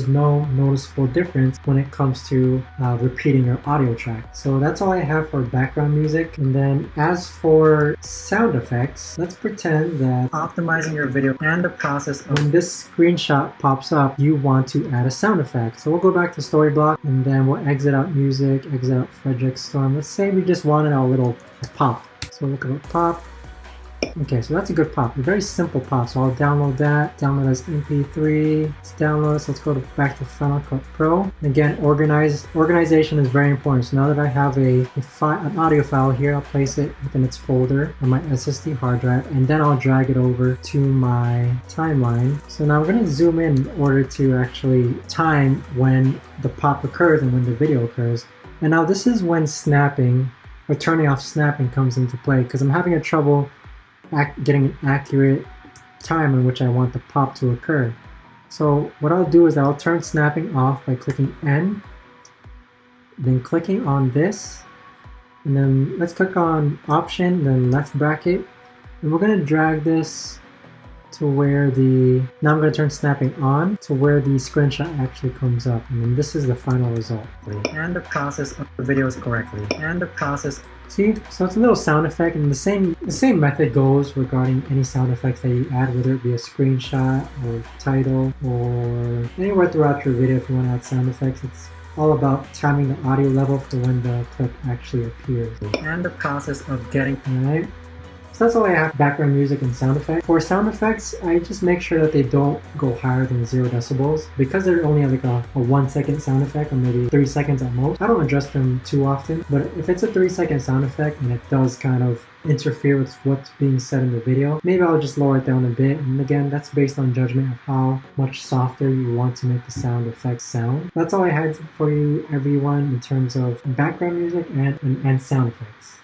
no noticeable difference when it comes to repeating your audio track. So that's all I have for background music. And then as for sound effects, let's pretend that optimizing your video and the process of when this screenshot pops up, you want to add a sound effect. So we'll go back to Storyblok, and then we'll exit out music, exit out Frederick Storm. Let's say we just wanted a little pop. So look at a pop. Okay, so that's a good pop, a very simple pop. So I'll download that, download as MP3. Let's download, so let's go back to Final Cut Pro. And again, organization is very important. So now that I have an audio file here, I'll place it within its folder on my SSD hard drive, and then I'll drag it over to my timeline. So now we're going to zoom in order to actually time when the pop occurs and when the video occurs. And now this is when snapping or turning off snapping comes into play, because I'm having a trouble getting an accurate time in which I want the pop to occur. So what I'll do is I'll turn snapping off by clicking N, then clicking on this, and then let's click on Option, then left bracket, and we're going to drag this to where now I'm going to turn snapping on to where the screenshot actually comes up, and then this is the final result. And the process of the videos correctly. And the process. See, so it's a little sound effect, and the same method goes regarding any sound effects that you add, whether it be a screenshot or title or anywhere throughout your video. If you want to add sound effects, it's all about timing the audio level for when the clip actually appears. And the process of getting... Alright. So that's all I have, background music and sound effects. For sound effects, I just make sure that they don't go higher than 0 decibels. Because they're only like a 1 second sound effect, or maybe 3 seconds at most, I don't adjust them too often. But if it's a 3 second sound effect and it does kind of interfere with what's being said in the video, maybe I'll just lower it down a bit. And again, that's based on judgment of how much softer you want to make the sound effects sound. That's all I had for you, everyone, in terms of background music and sound effects.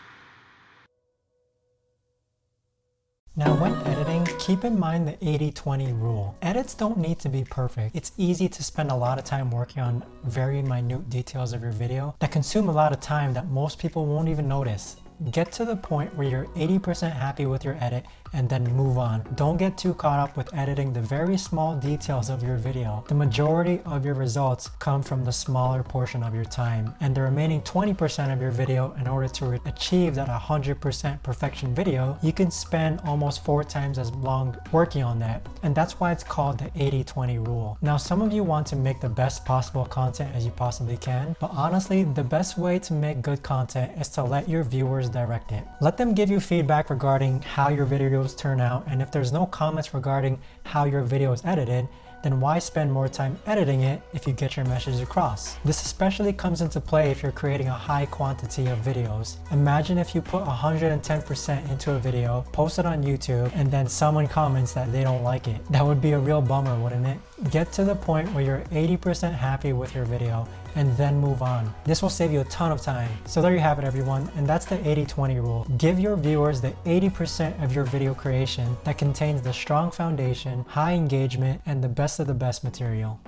Now when editing, keep in mind the 80-20 rule. Edits don't need to be perfect. It's easy to spend a lot of time working on very minute details of your video that consume a lot of time that most people won't even notice. Get to the point where you're 80% happy with your edit and then move on. Don't get too caught up with editing the very small details of your video. The majority of your results come from the smaller portion of your time, and the remaining 20% of your video, in order to achieve that 100% perfection video, you can spend almost 4 times as long working on that. And that's why it's called the 80-20 rule. Now, some of you want to make the best possible content as you possibly can, but honestly, the best way to make good content is to let your viewers direct it. Let them give you feedback regarding how your videos turn out, and if there's no comments regarding how your video is edited, then why spend more time editing it if you get your message across? This especially comes into play if you're creating a high quantity of videos. Imagine if you put 110% into a video, post it on YouTube, and then someone comments that they don't like it. That would be a real bummer, wouldn't it? Get to the point where you're 80% happy with your video and then move on. This will save you a ton of time. So there you have it, everyone, and that's the 80-20 rule. Give your viewers the 80% of your video creation that contains the strong foundation, high engagement, and the best of the best material.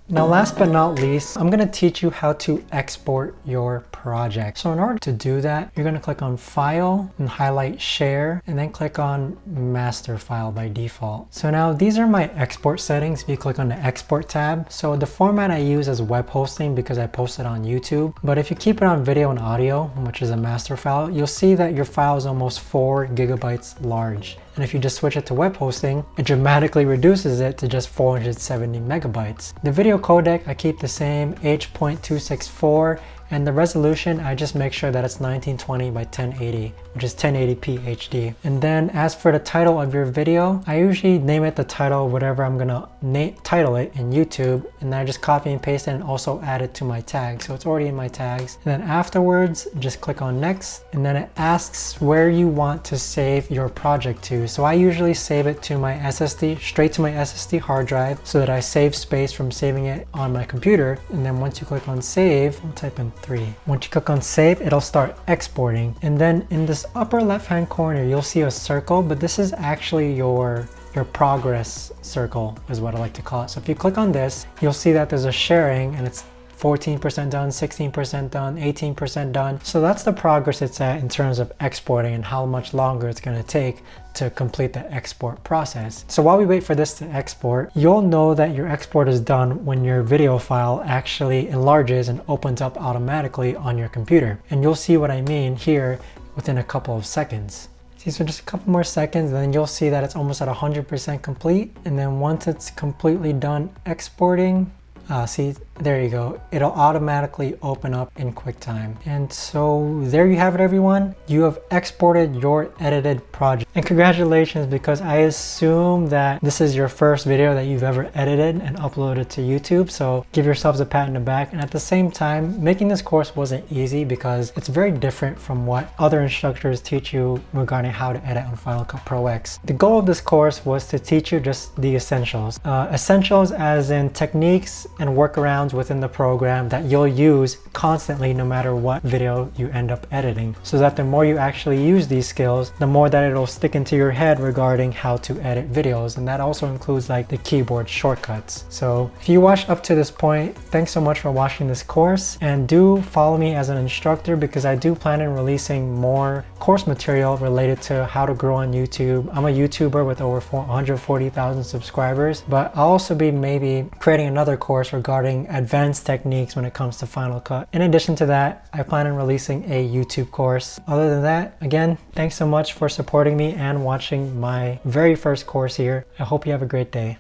Now, last but not least, I'm going to teach you how to export your project. So in order to do that, you're going to click on File and highlight Share, and then click on Master File by default. So now these are my export settings if you click on the Export tab. So the format I use is web hosting because I post it on YouTube. But if you keep it on video and audio, which is a master file, you'll see that your file is almost 4 gigabytes large. And if you just switch it to web hosting, it dramatically reduces it to just 470 megabytes. The video codec, I keep the same, H.264, and the resolution, I just make sure that it's 1920 by 1080, which is 1080p HD. And then as for the title of your video, I usually name it the title, whatever I'm gonna title it in YouTube, and then I just copy and paste it and also add it to my tag. So it's already in my tags. And then afterwards, just click on Next, and then it asks where you want to save your project to. So I usually save it to my SSD, straight to my SSD hard drive, so that I save space from saving it on my computer. And then once you click on Save, I'll type in 3. Once you click on Save, it'll start exporting. And then in this upper left hand corner, you'll see a circle, but this is actually your progress circle is what I like to call it. So if you click on this, you'll see that there's a sharing, and it's 14% done, 16% done, 18% done. So that's the progress it's at in terms of exporting and how much longer it's going to take to complete the export process. So while we wait for this to export, you'll know that your export is done when your video file actually enlarges and opens up automatically on your computer. And you'll see what I mean here within a couple of seconds. So just a couple more seconds, and then you'll see that it's almost at 100% complete. And then once it's completely done exporting, see, there you go. It'll automatically open up in QuickTime. And so there you have it, everyone. You have exported your edited project. And congratulations, because I assume that this is your first video that you've ever edited and uploaded to YouTube. So give yourselves a pat in the back. And at the same time, making this course wasn't easy because it's very different from what other instructors teach you regarding how to edit on Final Cut Pro X. The goal of this course was to teach you just the essentials. Essentials as in techniques and workarounds within the program that you'll use constantly no matter what video you end up editing, so that the more you actually use these skills, the more that it'll stick into your head regarding how to edit videos. And that also includes like the keyboard shortcuts. So if you watched up to this point, thanks so much for watching this course, and do follow me as an instructor because I do plan on releasing more course material related to how to grow on YouTube. I'm a YouTuber with over 140,000 subscribers, but I'll also be maybe creating another course regarding advanced techniques when it comes to Final Cut. In addition to that, I plan on releasing a YouTube course. Other than that, again, thanks so much for supporting me and watching my very first course here. I hope you have a great day.